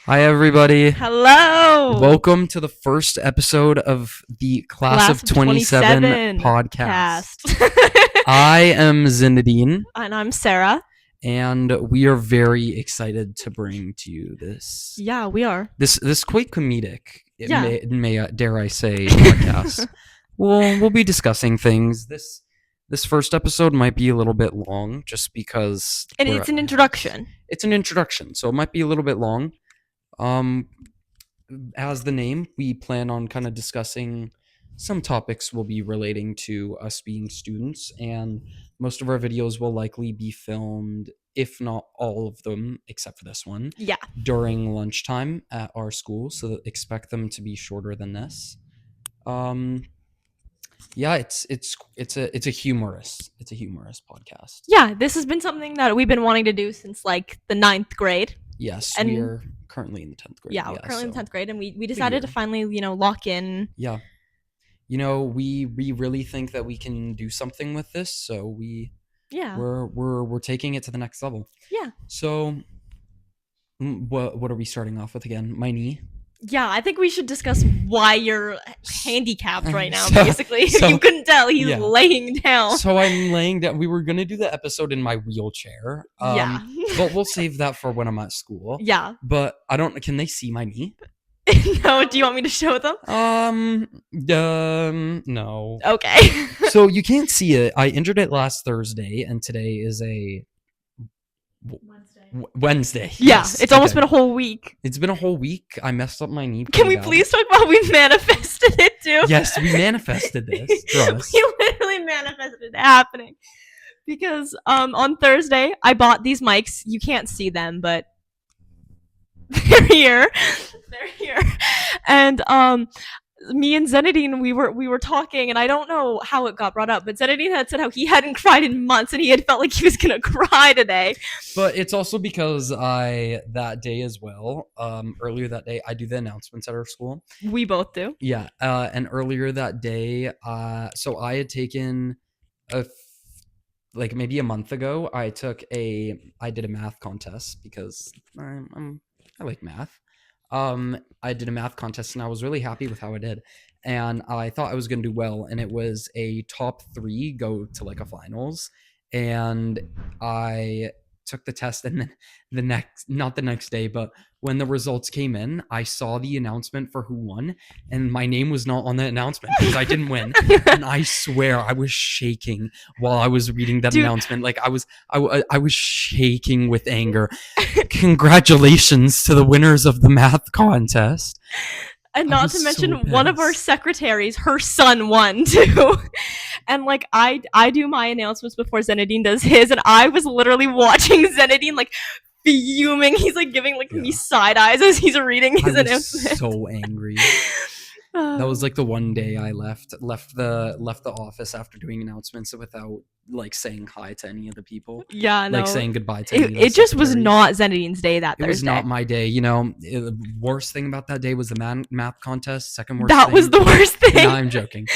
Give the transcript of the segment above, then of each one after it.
Hi, everybody. Hello. Welcome to the first episode of the Class of 27 podcast. I am Zinedine, And I'm Sarah. and we are very excited to bring to you this. Yeah, we are. This quite comedic, Yeah. dare I say, podcast. We'll be discussing things. This first episode might be a little bit long, just because. And it's an introduction. It's an introduction, so it might be a little bit long. As the name, we plan on kind of discussing some topics will be relating to us being students, and most of our videos will likely be filmed, if not all of them except for this one, during lunchtime at our school, so expect them to be shorter than this. Yeah, it's a humorous podcast. Yeah, this has been something that we've been wanting to do since like the 9th grade. Yes, and we are currently in the 10th grade. Yeah, we're currently in the 10th grade, and we decided to finally, lock in. Yeah. We really think that we can do something with this, so we're taking it to the next level. Yeah. So what are we starting off with again? My knee? Yeah, I think we should discuss why you're handicapped right now, basically. If you couldn't tell, he's laying down. So I'm laying down. We were going to do the episode in my wheelchair. Yeah. But we'll save that for when I'm at school. Yeah. But can they see my knee? No, do you want me to show them? No. Okay. So you can't see it. I injured it last Thursday, and today is a Wednesday. Yeah, yes. It's almost been a whole week. It's been a whole week. I messed up my knee. Can we please talk about we manifested it too? Yes, we manifested this. We literally manifested it happening. Because on Thursday, I bought these mics. You can't see them, but they're here. They're here. And me and Zenedine, we were talking, and I don't know how it got brought up, but Zenedine had said how he hadn't cried in months, and he had felt like he was gonna cry today. But it's also because that day as well, earlier that day, I do the announcements at our school. We both do. Yeah, and earlier that day, so I had taken maybe a month ago, I did a math contest because I like math. I did a math contest, and I was really happy with how I did, and I thought I was going to do well, and it was a top 3 go to like a finals, and I took the test, and then not the next day, but when the results came in, I saw the announcement for who won, and my name was not on the announcement because I didn't win. And I swear I was shaking while I was reading that announcement. Like I was shaking with anger. Congratulations to the winners of the math contest. And not to mention, one of our secretaries, her son won too. And like I do my announcements before Zenedine does his, and I was literally watching Zenedine like fuming. He's like giving me side eyes as he's reading his announcement. So angry. That was like the one day I left the office after doing announcements without like saying hi to any of the people. Yeah, no. Like saying goodbye to any of the It just was not Zenedine's day that Thursday. It was not my day. The worst thing about that day was the math contest. Second worst That was the worst thing. No, I'm joking.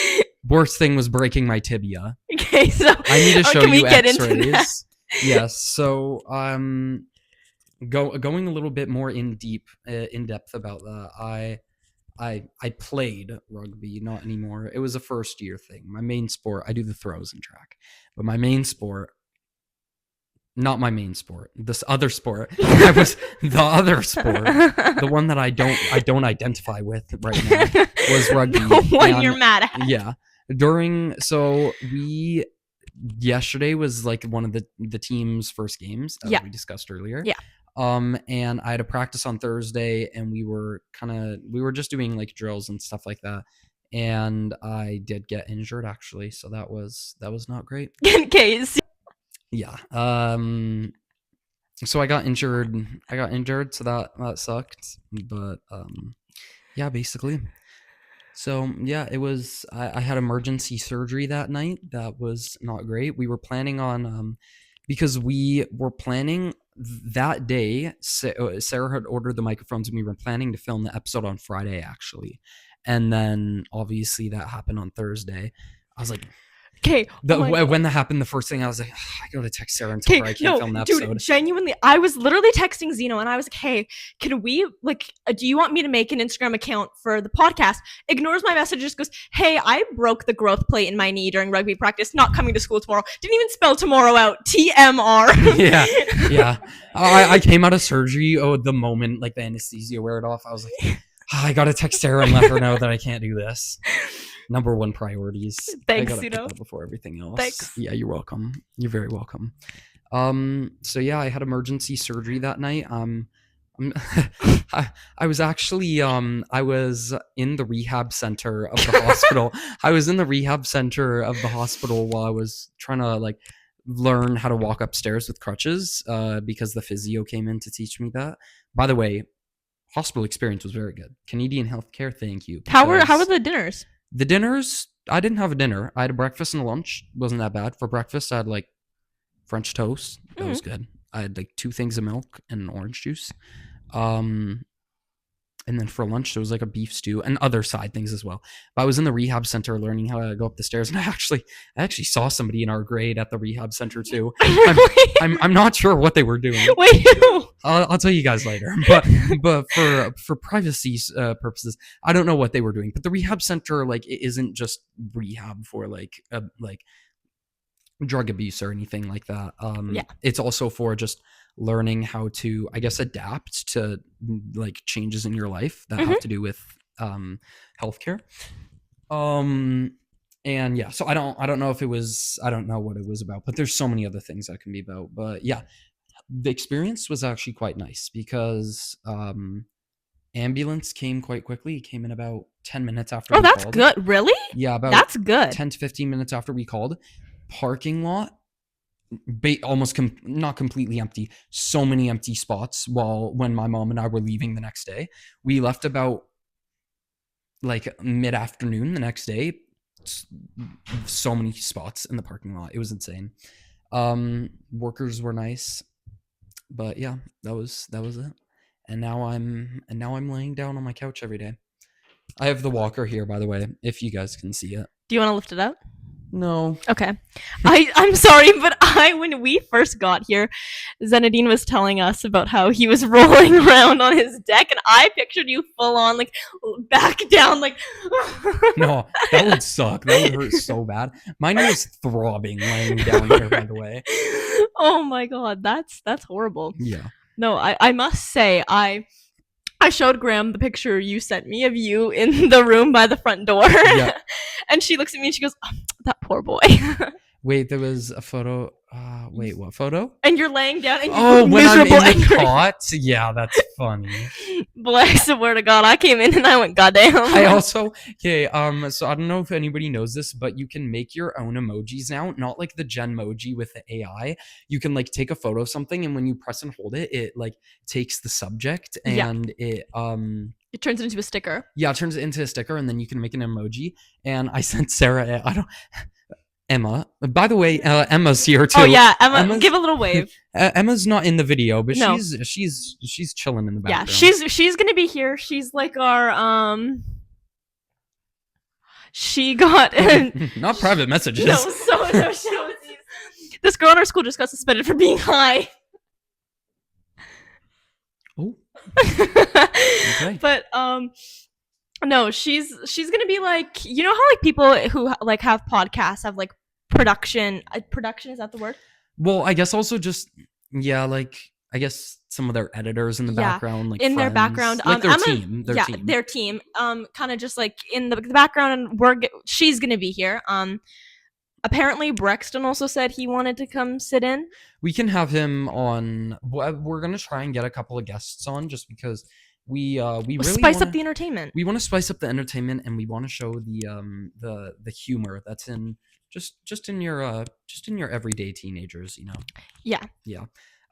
Worst thing was breaking my tibia. Okay, so I need to show you X-rays. Yes. So going a little bit more in depth about that. I played rugby, not anymore. It was a first year thing. My main sport, I do the throws and track, but my main sport, not my main sport, this other sport, I was the other sport, the one that I don't identify with right now was rugby. The one you're mad at. Yeah. Yesterday was like one of the team's first games that we discussed earlier. Yeah. And I had a practice on Thursday, and we were just doing like drills and stuff like that. And I did get injured actually, so that was not great. Okay. Yeah. So I got injured, so that sucked. But yeah, basically. So yeah, it was. I had emergency surgery that night. That was not great. We were planning on because we were planning that day. Sarah had ordered the microphones, and we were planning to film the episode on Friday actually, and then obviously that happened on Thursday. I was like, Okay. When that happened, the first thing I was like, I gotta text Sarah and tell her I can't film the episode. Dude, genuinely, I was literally texting Zeno and I was like, hey, can we, like, do you want me to make an Instagram account for the podcast? Ignores my message, just goes, hey, I broke the growth plate in my knee during rugby practice, not coming to school tomorrow. Didn't even spell tomorrow out. TMR. Yeah. I came out of surgery, the moment, like, the anesthesia wore it off, I was like, I gotta text Sarah and let her know that I can't do this. Number one priorities. Thanks, I gotta put Zeno. that before everything else. Thanks. Yeah, you're welcome. You're very welcome. So yeah, I had emergency surgery that night. I was actually I was in the rehab center of the hospital. I was in the rehab center of the hospital while I was trying to like learn how to walk upstairs with crutches because the physio came in to teach me that. By the way, hospital experience was very good. Canadian healthcare, thank you. How were the dinners? The dinners, I didn't have a dinner. I had a breakfast and a lunch. Wasn't that bad. For breakfast, I had like French toast. That was good. I had like 2 things of milk and an orange juice. And then for lunch, there was like a beef stew and other side things as well. But I was in the rehab center learning how to go up the stairs, and I actually saw somebody in our grade at the rehab center too. I'm not sure what they were doing. Wait, I'll tell you guys later. But for privacy purposes, I don't know what they were doing. But the rehab center, like, it isn't just rehab for like drug abuse or anything like that. It's also for just learning how to, I guess, adapt to like changes in your life that have to do with healthcare. And yeah, so I don't know if it was, I don't know what it was about, but there's so many other things that can be about. But yeah, the experience was actually quite nice because ambulance came quite quickly. It came in about 10 minutes after we that's called. good. Really? Yeah, that's good. 10 to 15 minutes after we called. Parking lot almost not completely empty. So many empty spots. When my mom and I were leaving the next day, we left about like mid-afternoon the next day. So many spots in the parking lot. It was insane. Workers were nice, but yeah, that was it. And now I'm laying down on my couch every day. I have the walker here, by the way, if you guys can see it. Do you want to lift it up? No. Okay. I'm sorry, but when we first got here, Zenadine was telling us about how he was rolling around on his deck, and I pictured you full on, like, back down, like... No, that would suck. That would hurt so bad. Mine was throbbing laying down here, by the way. Oh my god, that's horrible. Yeah. No, I must say, I showed Graham the picture you sent me of you in the room by the front door. Yeah. And she looks at me and she goes, oh, that poor boy. Wait, there was a photo. Wait, what photo? And you're laying down and you look miserable. I'm in the cot? Yeah, that's funny. Bless the word of God. I came in and I went, goddamn. I also, okay, so I don't know if anybody knows this, but you can make your own emojis now, not like the Genmoji with the AI. You can like take a photo of something, and when you press and hold it, it like takes the subject and it turns it into a sticker. Yeah, it turns it into a sticker, and then you can make an emoji. And I sent Sarah, Emma. By the way, Emma's here too. Oh yeah, Emma, give a little wave. Emma's not in the video, but no. she's chilling in the background. Yeah, she's gonna be here. She's like our She got not private messages. No, this girl in our school just got suspended for being high. Oh. Okay. But no, she's gonna be like, you know how like people who like have podcasts have like production, is that the word? Well, I guess also just like I guess some of their editors in the background, like in friends. Their background, like their team, kind of just like in the background, and she's gonna be here. Apparently Brexton also said he wanted to come sit in. We can have him on. We're gonna try and get a couple of guests on, just because we really spice up the entertainment. We want to spice up the entertainment, and we want to show the humor that's in just in your everyday teenagers, you know. Yeah. Yeah.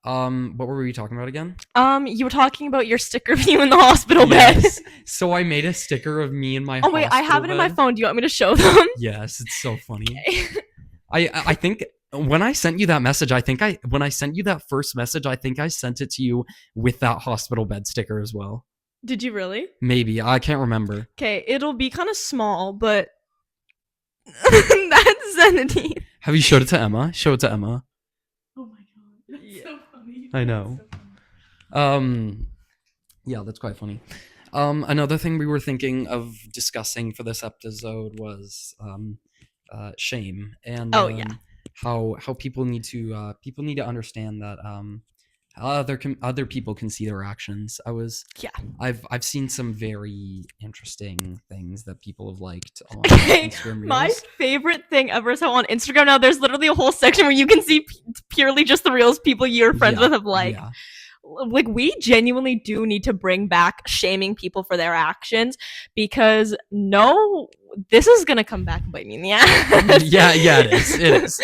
What were we talking about again? You were talking about your sticker of you in the hospital bed. So I made a sticker of me in my Oh wait, I have it in my phone. Do you want me to show them? Yes, it's so funny. Okay. I think when I sent you that message, when I sent you that first message, I think I sent it to you with that hospital bed sticker as well. Did you really? Maybe. I can't remember. Okay, it'll be kind of small, but that's Zenadine. Have you showed it to Emma? Show it to Emma. Oh my god, that's Yeah. so funny. I know. That's so funny. Yeah, that's quite funny. Another thing we were thinking of discussing for this episode was shame and Oh, yeah. how people need to understand that other people can see their actions. Yeah. I've seen some very interesting things that people have liked on Okay, Instagram my Reels. favorite thing ever. So on Instagram now, there's literally a whole section where you can see purely just the reels people you're friends Yeah, with have liked. yeah. Like, we genuinely do need to bring back shaming people for their actions, because this is gonna come back and bite me in the ass. Yeah, it is.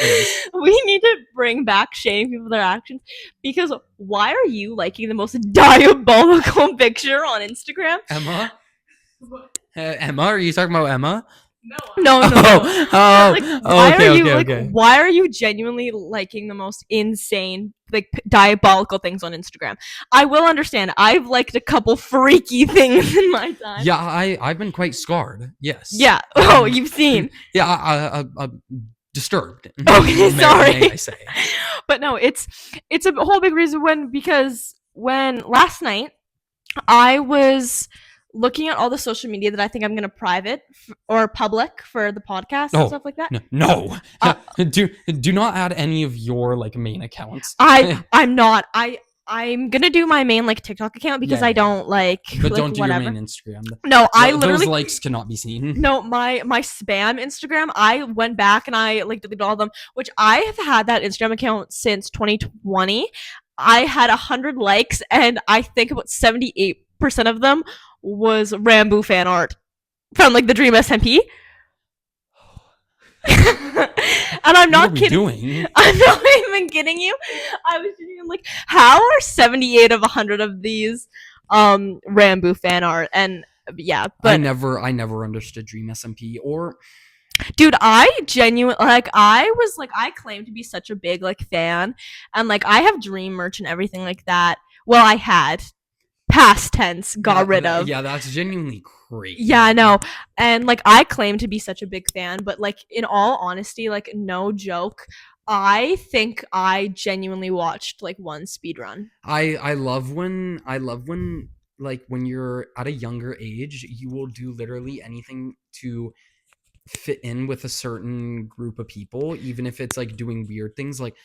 We need to bring back shaming people for their actions, because why are you liking the most diabolical picture on Instagram? Emma? What? Emma? Are you talking about Emma? No. No. Oh, Why are you okay. why are you genuinely liking the most insane, like, diabolical things on Instagram? I will understand. I've liked a couple freaky things in my time. Yeah, I've been quite scarred. Yes. Yeah. Oh, you've seen. Yeah, I'm disturbed. Okay, may sorry. I say. But no, it's a whole big reason because when last night I was looking at all the social media that I think I'm gonna private or public for the podcast and Oh, stuff like that. No. Uh, do not add any of your like main accounts. I'm not. I'm gonna do my main like TikTok account because Yeah, I don't like. But like, don't do whatever. your main Instagram. No, I literally those likes cannot be seen. No, my spam Instagram, I went back and I like deleted all of them, which I have had that Instagram account since 2020. I had 100 likes and I think about 78% of them was Rambo fan art from like the Dream SMP. And I'm not what are we kidding. doing? I'm not even kidding you. I was thinking like, how are 78 of 100 of these Rambo fan art? And yeah, but I never understood Dream SMP or dude, I genuinely I claim to be such a big like fan, and like I have Dream merch and everything like that. Well, I had past tense got rid of. Yeah, that's genuinely crazy. Yeah, I know. And like I claim to be such a big fan, but like in all honesty, like no joke, I think I genuinely watched like one speed run. I love when like when you're at a younger age, you will do literally anything to fit in with a certain group of people, even if it's like doing weird things. Like,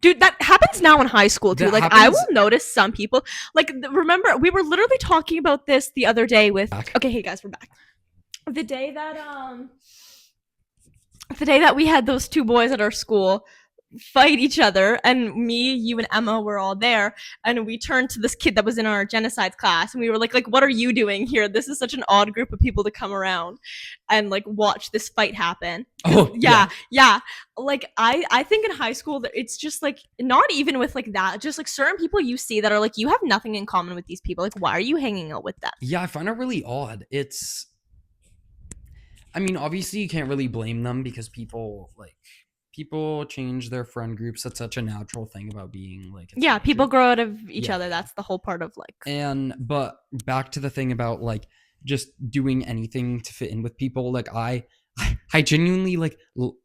dude, that happens now in high school too. That Like I happens- will notice some people like remember we were literally talking about this the other day with Back. okay, hey guys, we're back. The day that we had those two boys at our school fight each other, and me, you, and Emma were all there, and we turned to this kid that was in our genocide class, and we were like, what are you doing here? This is such an odd group of people to come around and like watch this fight happen. oh Yeah. Like I think in high school that it's just like not even with like that, just like certain people you see that are like you have nothing in common with these people. Like why are you hanging out with them? Yeah, I find it really odd. I mean, obviously you can't really blame them because people change their friend groups. That's such a natural thing about being like a Yeah, people teenager. grow out of each Yeah. other. That's the whole part of like But back to the thing about like just doing anything to fit in with people. Like I genuinely like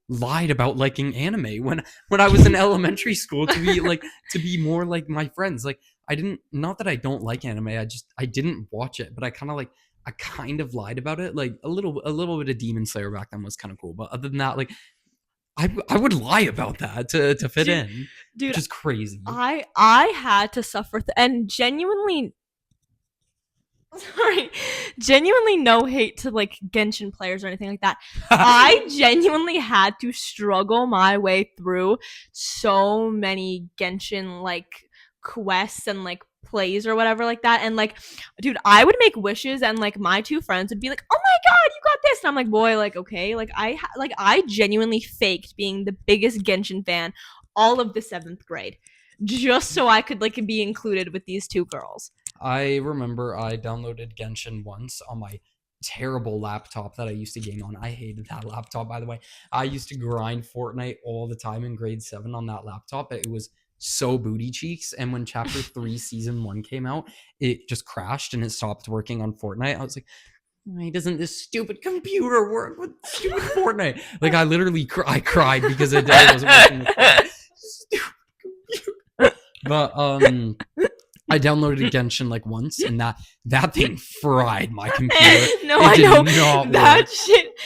lied about liking anime when I was in elementary school to be more like my friends. Like not that I don't like anime. I didn't watch it, but I kind of lied about it. Like a little bit of Demon Slayer back then was kind of cool, but other than that, like I would lie about that to fit in, dude, which is crazy. I had to suffer and genuinely no hate to like Genshin players or anything like that. I genuinely had to struggle my way through so many Genshin like quests and like plays or whatever like that, and like dude, I would make wishes and like my two friends would be like, oh my god, you got this, and I'm like, boy, like okay, like I genuinely faked being the biggest Genshin fan all of the 7th grade just so I could like be included with these two girls. I remember I downloaded Genshin once on my terrible laptop that I used to game on. I hated that laptop, by the way. I used to grind Fortnite all the time in grade 7 on that laptop. It was so booty cheeks, and when chapter 3 season 1 came out, it just crashed and it stopped working on Fortnite. I was like, why doesn't this stupid computer work with stupid Fortnite? Like I literally I cried because it wasn't working with Fortnite. Stupid computer. But I downloaded Genshin like once, and that thing fried my computer. No, It I did know not that work. shit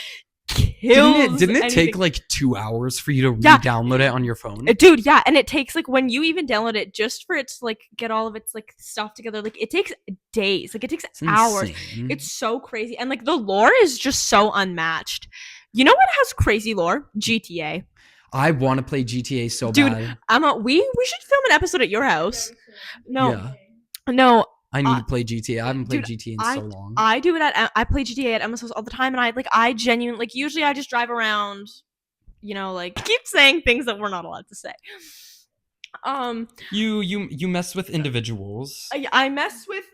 kills. Didn't it take anything. like 2 hours for you to Yeah. re-download it on your phone? Dude, yeah, and it takes like when you even download it just for it to like get all of its like stuff together, like it takes days, like it takes It's hours. insane. It's so crazy, and like the lore is just so unmatched. You know what has crazy lore? GTA. I want to play GTA so Dude, bad. We should film an episode at your house. No, Yeah. no, I need to play GTA. I haven't played dude, GTA in so long. I do it at I play GTA at Emma's house all the time, and I genuinely like usually I just drive around, you know, like keep saying things that we're not allowed to say. You mess with individuals. I mess with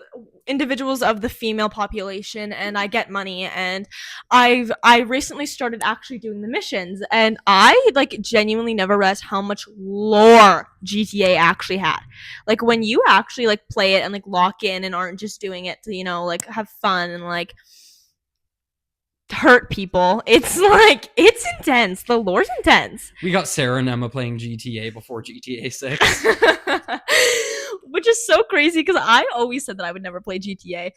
individuals of the female population, and I get money, and I recently started actually doing the missions, and I like genuinely never realized how much lore GTA actually had. Like when you actually like play it and like lock in and aren't just doing it to, you know, like have fun and like hurt people, it's like it's intense. The lore's intense. We got Sarah and Emma playing GTA before GTA 6. Which is so crazy because I always said that I would never play GTA.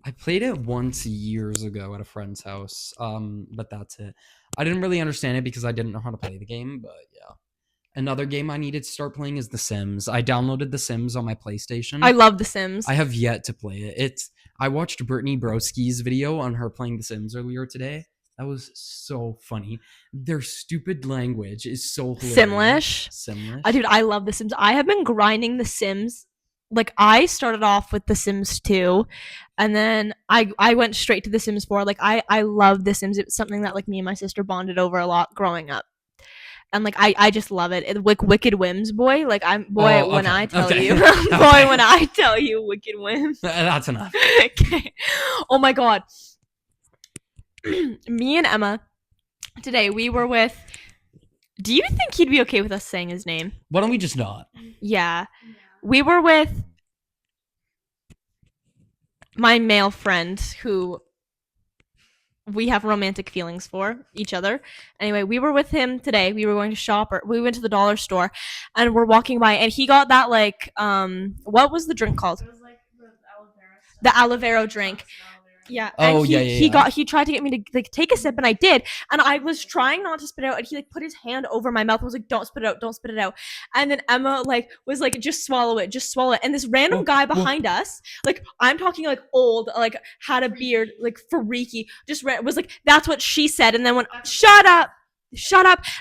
I played it once years ago at a friend's house, but that's it. I didn't really understand it because I didn't know how to play the game, but yeah. Another game I needed to start playing is The Sims. I downloaded The Sims on my PlayStation. I love The Sims. I have yet to play it. I watched Brittany Broski's video on her playing The Sims earlier today. That was so funny. Their stupid language is so hilarious. Simlish. Dude, I love The Sims. I have been grinding The Sims. Like I started off with The Sims 2, and then I went straight to The Sims 4. Like I love The Sims. It's something that like me and my sister bonded over a lot growing up. And like I just love it. Like Wicked Whims, boy. Like when I tell you, boy, when I tell you, Wicked Whims. That's enough. Okay. Oh my god. Me and Emma today we were with. Do you think he'd be okay with us saying his name? Why don't we just not? Yeah. We were with my male friend who we have romantic feelings for each other. Anyway, we were with him today. We were going to shop, or we went to the dollar store, and we're walking by, and he got that like what was the drink called? It was like the aloe vera stuff. The aloe vera drink. Yeah. Oh, and he tried to get me to like take a sip, and I did, and I was trying not to spit it out, and he like put his hand over my mouth and was like, "Don't spit it out," and then Emma like was like, just swallow it, and this random guy behind us, like I'm talking like old, like had a beard, like freaky, just was like, "That's what she said," and then went, shut up,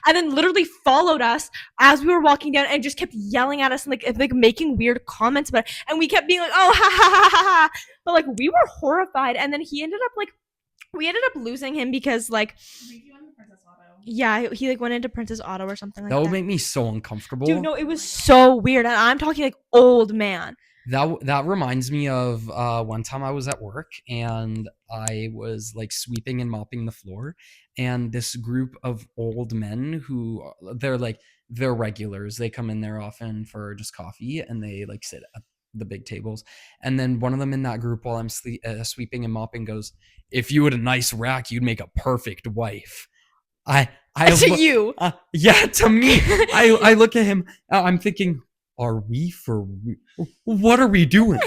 and then literally followed us as we were walking down and just kept yelling at us and like making weird comments about it, and we kept being like, "Oh, ha ha ha ha ha," but like we were horrified, and then we ended up losing him because like He went to Princess Auto. yeah, he like went into Princess Auto or something like That that. would make me so uncomfortable. Dude, no, it was so weird, and I'm talking like old man. That reminds me of one time I was at work and I was like sweeping and mopping the floor, and this group of old men who they're regulars. They come in there often for just coffee, and they like sit at the big tables. And then one of them in that group, while I'm sweeping and mopping, goes, "If you had a nice rack, you'd make a perfect wife." I To you. Yeah, to me. I look at him. I'm thinking, are we for what are we doing?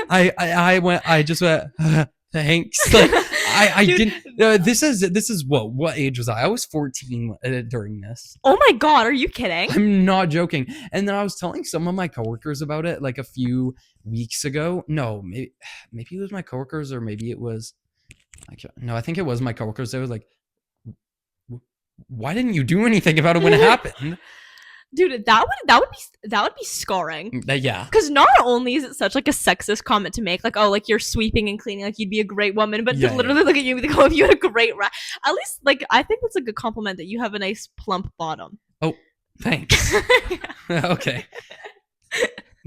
I just went, thanks. Like, I Dude. didn't. This is what age was I? I was 14 during this. Oh my god, are you kidding? I'm not joking. And then I was telling some of my coworkers about it like a few weeks ago. No, maybe it was my coworkers, or maybe it was. I think it was my coworkers. They were like, "Why didn't you do anything about it when it happened?" Dude, that would be scarring. Yeah. Because not only is it such like a sexist comment to make, like, oh, like you're sweeping and cleaning, like you'd be a great woman, but Yeah, to literally look at you and be like, oh, if you had a great rack. At least, like, I think that's a good compliment that you have a nice plump bottom. Thanks. Okay.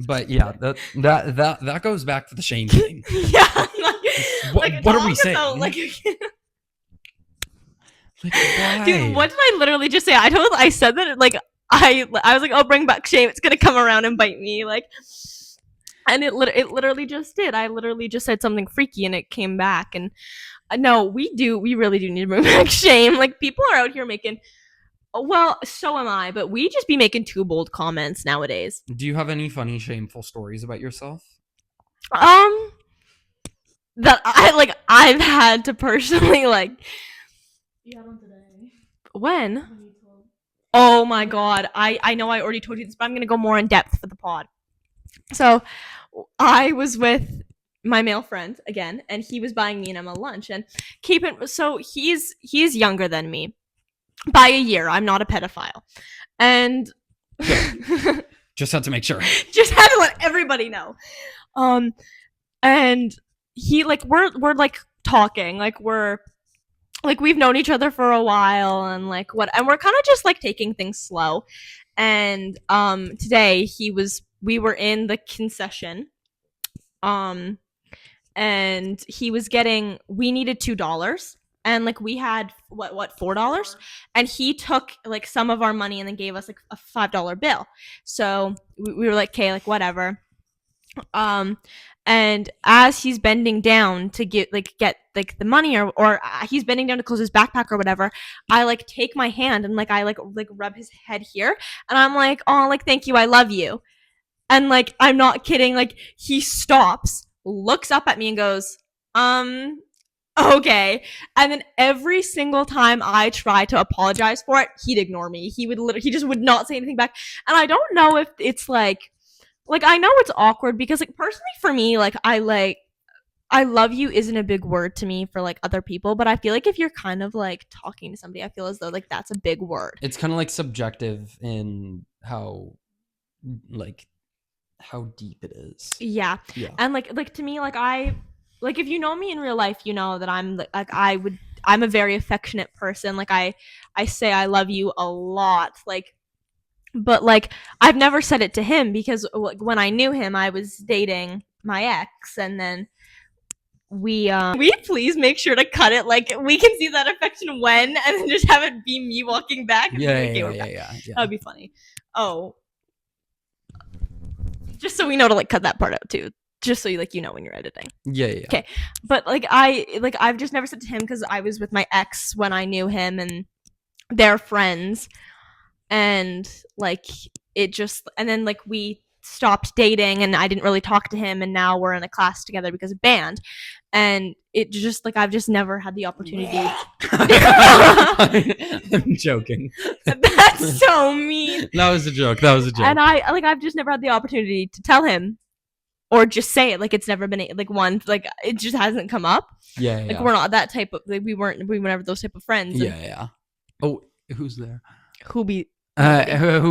But yeah, that goes back to the shame thing. Yeah. What are we saying? Like, Like, why? dude, what did I literally just say? I said that like I was like, oh, bring back shame. It's gonna come around and bite me. Like, And it literally just did. I literally just said something freaky and it came back. And no, we really do need to bring back shame. Like, people are out here making, well, so am I, but we just be making too bold comments nowadays. Do you have any funny, shameful stories about yourself? That I've had to personally, like, You had one today. when? When you told. Oh my god. I know I already told you this, but I'm gonna go more in depth for the pod. So I was with my male friend again, and he was buying me and Emma lunch. And so he's younger than me by a year. I'm not a pedophile. And Just had to make sure. just had to let everybody know. And he, like, we're like talking, like we've known each other for a while, and like and we're kind of just like taking things slow. And today we were in the concession, and we needed $2, and like we had what $4, and he took like some of our money and then gave us like a $5 bill. So we were like, okay, like whatever. And as he's bending down to get like the money, or he's bending down to close his backpack or whatever, I like take my hand and like I like rub his head here, and I'm like, oh, like, thank you, I love you. And like, I'm not kidding, like, he stops, looks up at me and goes, okay. And then every single time I try to apologize for it, he'd ignore me. He just would not say anything back. And I don't know if it's like I know it's awkward because, like, personally for me, like, I love you isn't a big word to me for like other people, but I feel like if you're kind of like talking to somebody, I feel as though like that's a big word. It's kind of like subjective in how deep it is. Yeah. And like to me, like, if you know me in real life, you know that I'm a very affectionate person. Like, I say I love you a lot. Like, but like, I've never said it to him because like, when I knew him, I was dating my ex, and then we please make sure to cut it. Like, we can see that affection when, and then just have it be me walking back. Yeah. That'd be funny. Oh, just so we know to like cut that part out too. Just so you know when you're editing. Yeah. Okay. But I've just never said to him because I was with my ex when I knew him, and they're friends. And like, it just, and then like we stopped dating and I didn't really talk to him, and now we're in a class together because of band. And it just like, I've just never had the opportunity. I'm joking. That's so mean. That was a joke. And I've just never had the opportunity to tell him or just say it. Like, it's never been like, it just hasn't come up. Yeah. Like, we're not that type of, like, we were never those type of friends. Yeah. Oh, who's there? Who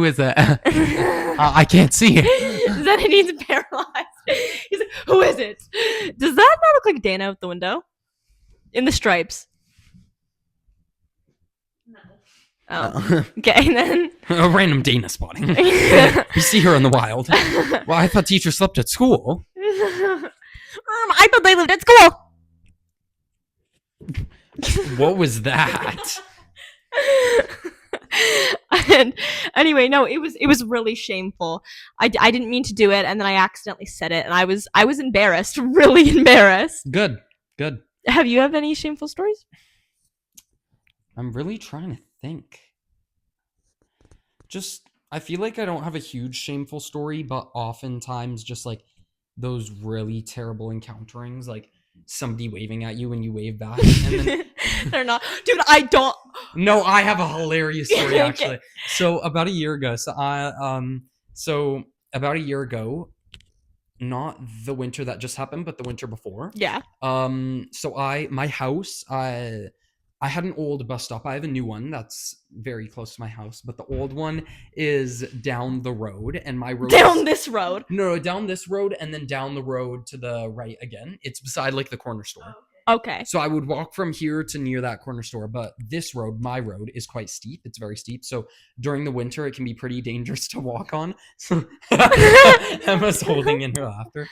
is that? I can't see it. Then he needs paralyzed. He's like, who is it? Does that not look like Dana out the window? In the stripes. No. Oh. Okay, then. A random Dana spotting. You see her in the wild. Well, I thought teachers slept at school. I thought they lived at school. What was that? And anyway, no, it was really shameful. I didn't mean to do it, and then I accidentally said it, and I was embarrassed, really embarrassed. Good. Have you have any shameful stories? I'm really trying to think. Just, I feel like I don't have a huge shameful story, but oftentimes just like those really terrible encounterings, like somebody waving at you and you wave back. And then They're not, dude. I don't. No, I have a hilarious story Okay. actually. So about a year ago, not the winter that just happened, but the winter before. Yeah. So my house, I had an old bus stop. I have a new one that's very close to my house, but the old one is down the road, and my road Down this road. No, down this road, and then down the road to the right again. It's beside like the corner store. Okay. So I would walk from here to near that corner store, but this road, my road, is quite steep. It's very steep. So during the winter, it can be pretty dangerous to walk on. So Emma's holding in her laughter.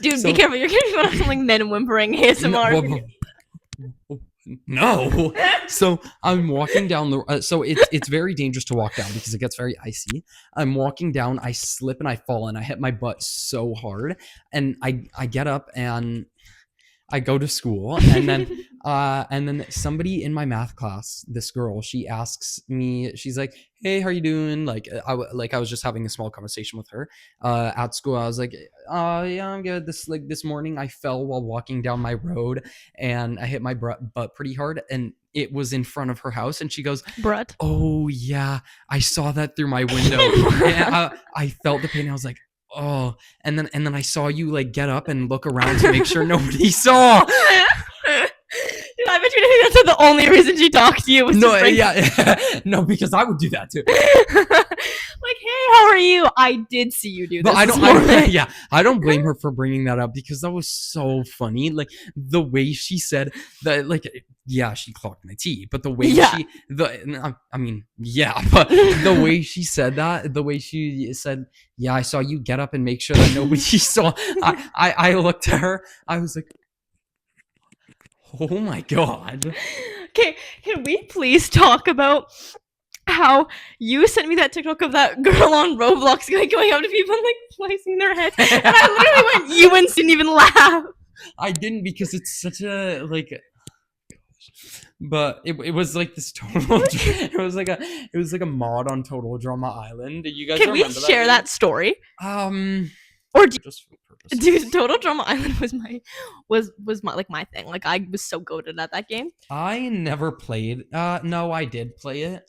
Dude, be careful. You're gonna be like men whimpering ASMR. No. So I'm walking down the. So it's very dangerous to walk down because it gets very icy. I'm walking down. I slip and I fall and I hit my butt so hard. And I get up and I go to school and then somebody in my math class, this girl, she asks me, she's like, "Hey, how are you doing?" Like I was just having a small conversation with her at school. I was like, yeah, I'm good. This morning I fell while walking down my road and I hit my butt pretty hard and it was in front of her house and she goes, Brut. "Oh yeah, I saw that through my window." And I felt the pain. I was like, "Oh," and then I saw you like get up and look around to make sure nobody saw. Dude, I bet you that's the only reason she talked to you was No, to bring yeah, no, because I would do that too. like, hey, how are you? I did see you do this. But this morning. yeah, I don't blame her for bringing that up because that was so funny. Like the way she said that, like, yeah, she clocked my tea, but the way Yeah. I mean, yeah, but the way she said that, the way she said, "Yeah, I saw you get up and make sure that nobody saw." I looked at her. I was like, "Oh my god." Okay, can we please talk about how you sent me that TikTok of that girl on Roblox going up to people and like slicing their head, and I literally went, "You didn't even laugh." I didn't because it's such a like. But it was like this total. It was like a mod on Total Drama Island. You guys Can we remember share that game? story? Or Just for purposes. dude, Total Drama Island was my thing. Like I was so goated at that game. I never played. No, I did play it.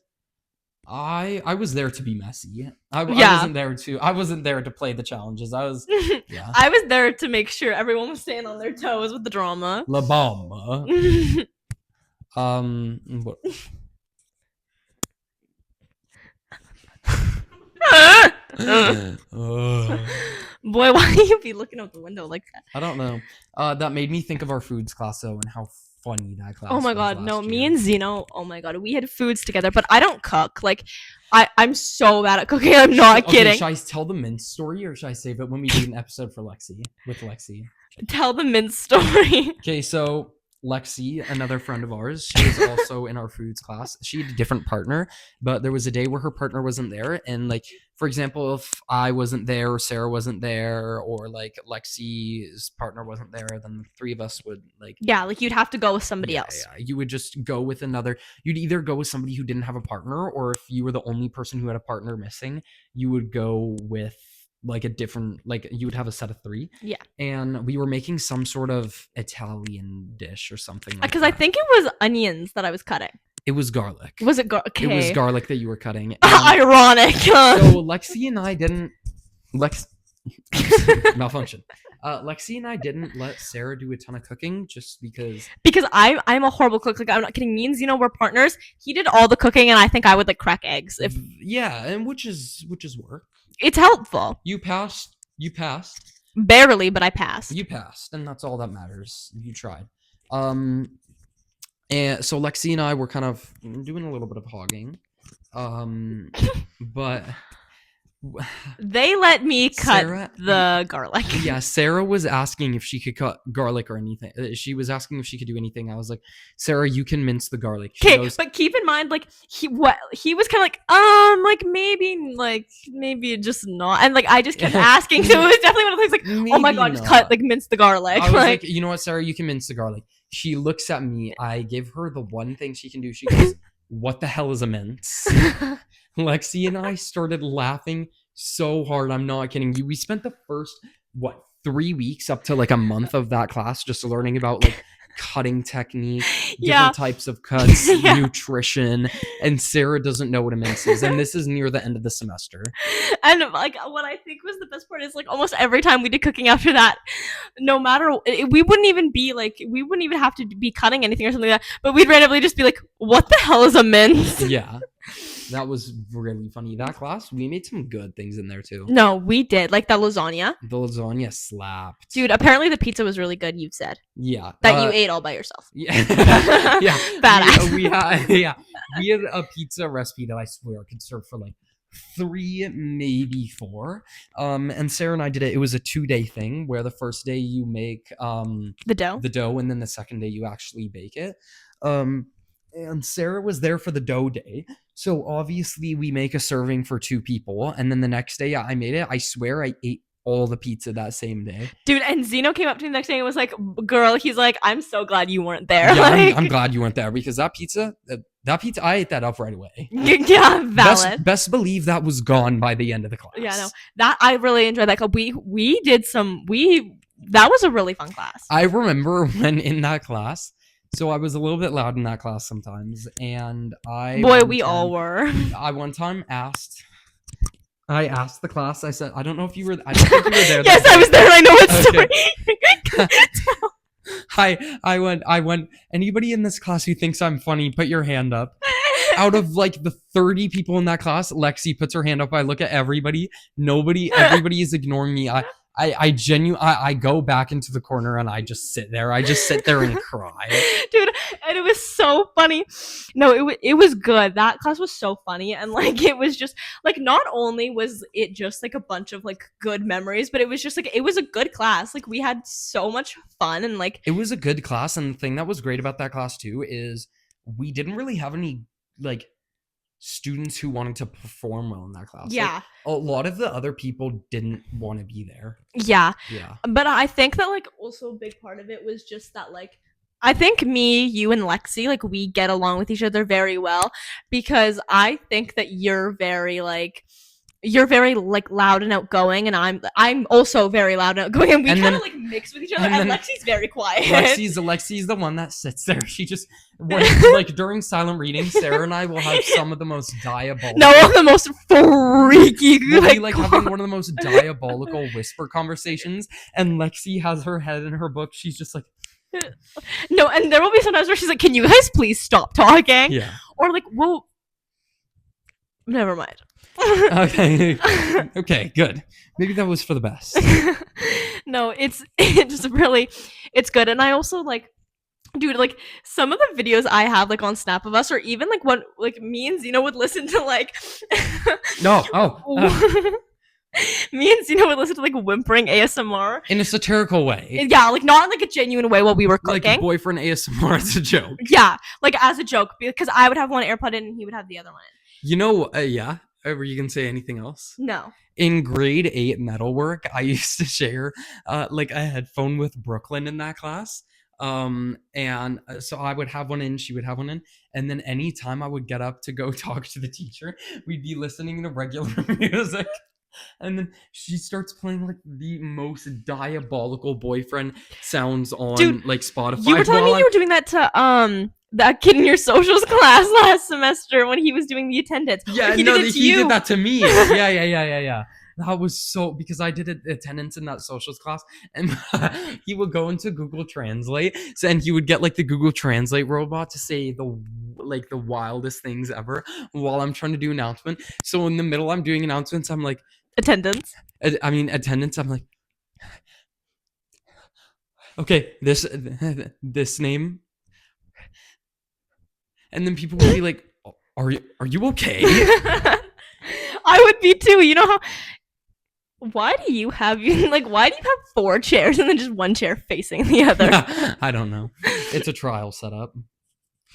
I was there to be messy. I wasn't there to play the challenges. I was yeah. I was there to make sure everyone was staying on their toes with the drama. La Bomba. What? Boy, why do you be looking out the window like that? I don't know. That made me think of our foods class though, and how funny that class. Oh my was god, no, last me year. and Zeno, oh my god, we had foods together, but I don't cook. Like, I'm so bad at cooking, I'm not Okay, kidding. should I tell the mince story or should I save it when we do an episode for Lexi with Lexi? Tell the mince story. Okay, so Lexi, another friend of ours, she was also in our foods class. She had a different partner, but there was a day where her partner wasn't there. And like, for example, if I wasn't there or Sarah wasn't there or like Lexi's partner wasn't there, then the three of us would like Yeah, like you'd have to go with somebody else. Yeah, you would just go with another. You'd either go with somebody who didn't have a partner, or if you were the only person who had a partner missing, you would go with like a different, like you would have a set of three. Yeah. And we were making some sort of Italian dish or something. Because like I think it was onions that I was cutting. it was garlic. Was it okay. It was garlic that you were cutting. Ironic. So Lexi and I didn't. Malfunction. Lexi and I didn't let Sarah do a ton of cooking just because. Because I'm a horrible cook. Like I'm not kidding. Me and Zeno were partners. He did all the cooking, and I think I would like crack eggs. If Yeah, and which is work. it's helpful, You passed. barely, but I passed. You passed, and that's all that matters. You tried. And so Lexi and I were kind of doing a little bit of hogging. But They let me cut Sarah- the garlic. yeah, Sarah was asking if she could cut garlic or anything. She was asking if she could do anything. I was like, Sarah, you can mince the garlic. She Okay, goes, but keep in mind, like he was kind of like maybe just not, and like I just kept asking, so it was definitely one of those like, oh my "Maybe god, just not." mince the garlic. I was Like, like, you know what, Sarah, you can mince the garlic. She looks at me. I give her the one thing she can do. She goes, what the hell is a mince? Lexi and I started laughing so hard. I'm not kidding you. We spent the first 3 weeks up to like a month of that class just learning about like cutting technique, different Yeah. types of cuts, Yeah. nutrition, and Sarah doesn't know what a mince is. And this is near the end of the semester. and like what I think was the best part is like almost every time we did cooking after that, no matter we wouldn't even have to be cutting anything or something like that, but we'd randomly just be like, what the hell is a mince? Yeah. That was really funny. That class, we made some good things in there too. No, we did like that lasagna, The lasagna slapped. dude. Apparently the pizza was really good. You've said Yeah. that you ate all by yourself. Yeah. Yeah. Badass. We had a pizza recipe that I swear could serve for like 3, maybe 4. And Sarah and I did it. It was a 2-day thing where the first day you make The dough. the dough and then the second day you actually bake it. And Sarah was there for the dough day. So obviously we make a serving for 2 people, and then the next day I made it. I swear I ate all the pizza that same day. Dude, and Zeno came up to me the next day and was like, girl, he's like, I'm so glad you weren't there. Yeah, Like, I'm glad you weren't there because that pizza, I ate that up right away. yeah, valid. Best believe that was gone by the end of the class. Yeah, no, that I really enjoyed that. We did that was a really fun class. I remember when in that class, so I was a little bit loud in that class sometimes, and We all were. I one time I asked the class, I said, I don't know if you were, I don't think you were there. Yes, I was there. I know what Okay. story. I went, anybody in this class who thinks I'm funny, put your hand up. Out of like the 30 people in that class, Lexi puts her hand up. I look at everybody. Everybody is ignoring me. I go back into the corner and I just sit there. I just sit there and cry. Dude, and it was so funny. No, it was good. That class was so funny, and like it was just like not only was it just like a bunch of like good memories, but it was just like it was a good class. Like we had so much fun, and like it was a good class. And the thing that was great about that class too is we didn't really have any like students who wanted to perform well in that class. yeah, Like, a lot of the other people didn't want to be there. yeah. Yeah. But I think that like also a big part of it was just that like I think me, you, and Lexi, like we get along with each other very well because I think that you're very like loud and outgoing, and I'm also very loud and outgoing, and we And kind of then- like mix with each other. and And then Lexi's very quiet. Lexi's the one that sits there. She just like during silent reading, Sarah and I will have some of the most diabolical. No, the most freaky. We'll be like, like having one of the most diabolical whisper conversations, and Lexi has her head in her book. She's just like, no, and there will be sometimes where she's like, "Can you guys please stop talking?" yeah. Or like, "Well, never mind." Okay. Okay, good. Maybe that was for the best. No, it's good. And I also like, dude, like some of the videos I have like on Snap of us, or even like what like me and Zeno would listen to like No. me and Zeno would listen to like whimpering ASMR. In a satirical way. Yeah, like not in like a genuine way while we were cooking. Like boyfriend ASMR as a joke. Yeah, like as a joke, because I would have one AirPod in and he would have the other one in. You know, yeah. Were you gonna say anything else? No. In grade 8 metalwork, I used to share like a headphone with Brooklyn in that class. So I would have one in, she would have one in, and then anytime I would get up to go talk to the teacher, we'd be listening to regular music. And then she starts playing like the most diabolical boyfriend sounds on Dude, like Spotify. You were telling me you were doing that to that kid in your socials class last semester when he was doing the attendance. Yeah, he no, did it to he you. did that to me. Yeah. That was so because I did attendance in that socials class, and he would go into Google Translate, and he would get like the Google Translate robot to say the wildest things ever while I'm trying to do announcement. So in the middle, I'm doing announcements. I'm like Attendance. Attendance. I'm like, okay, this name, and then people would be like, are you okay? I would be too. You know how? Why do you have 4 chairs and then just one chair facing the other, I don't know. It's a trial setup.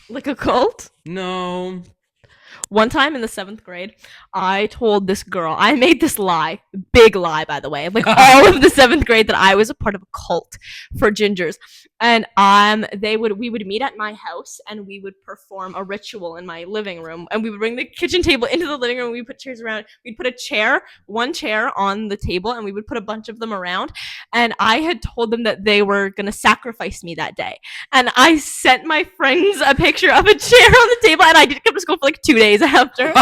like a cult? No. One time in the 7th grade, I told this girl, I made this lie, big lie, by the way, like all of the 7th grade, that I was a part of a cult for gingers. And we would meet at my house and we would perform a ritual in my living room, and we would bring the kitchen table into the living room. We put chairs around. We'd put one chair on the table, and we would put a bunch of them around. And I had told them that they were going to sacrifice me that day. And I sent my friends a picture of a chair on the table, and I didn't come to school for like 2 days after.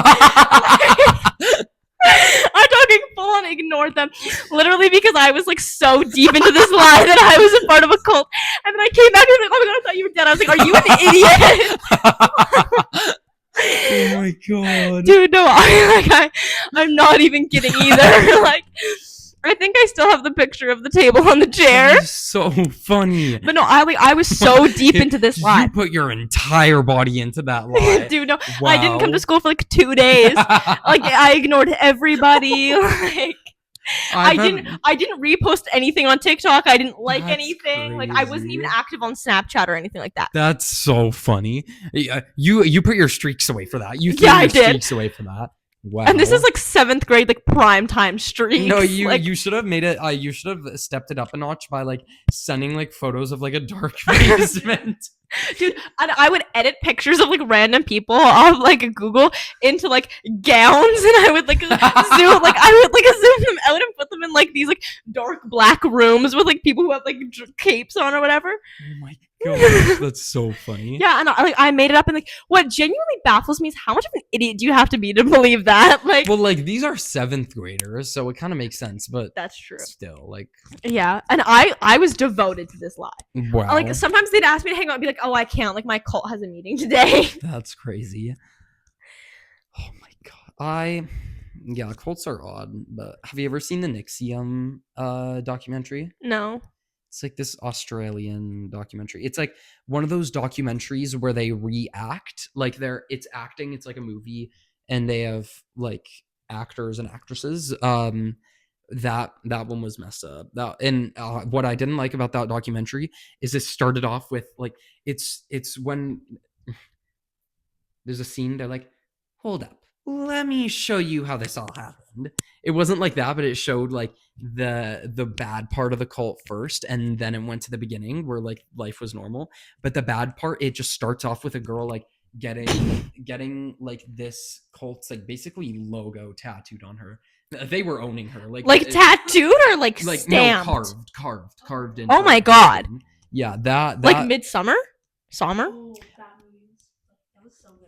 I'm talking full on ignored them, literally, because I was like so deep into this lie that I was a part of a cult. And then I came back and was like, oh my god, I thought you were dead. I was like, are you an idiot? Oh my god. Dude, no, I'm not even kidding either. Like, I think I still have the picture of the table on the chair. That is so funny. But no, I was so deep into this lie. You put your entire body into that lie. Dude, no, Wow. I didn't come to school for like 2 days. Like, I ignored everybody. Like, I didn't repost anything on TikTok. I didn't like That's anything. Like I wasn't even crazy. active on Snapchat or anything like that. That's so funny. You put your streaks away for that. You threw Yeah, I your did. streaks away for that. Wow. And this is like 7th grade, like prime time streaks. no, you like, you should have made it. You should have stepped it up a notch by like sending like photos of like a dark basement. dude, and I would edit pictures of like random people on like Google into like gowns, and I would like zoom them out and put them in like these like dark black rooms with like people who have like capes on or whatever. Oh my god, that's so funny. Yeah, and I made it up, and like what genuinely baffles me is how much of an idiot do you have to be to believe that? Like, Well, like these are 7th graders, so it kind of makes sense, but that's true. still, like, Yeah, and I was devoted to this lie. wow, Like sometimes they'd ask me to hang out and be like, oh, I can't. Like my cult has a meeting today. that's crazy. Oh my god, yeah, cults are odd, but have you ever seen the Nixium documentary? No. It's like this Australian documentary. It's like one of those documentaries where they react, like it's acting. It's like a movie, and they have like actors and actresses. That one was messed up. What I didn't like about that documentary is it started off with like it's when there's a scene. They're like, hold up, let me show you how this all happened. It wasn't like that, but it showed like the bad part of the cult first, and then it went to the beginning where like life was normal. But the bad part, it just starts off with a girl like getting like this cult's like basically logo tattooed on her. They were owning her, like tattooed or like stamped? No, carved into Oh my her god. skin. Yeah, that Like Midsummer? Summer? Oh, that was so good.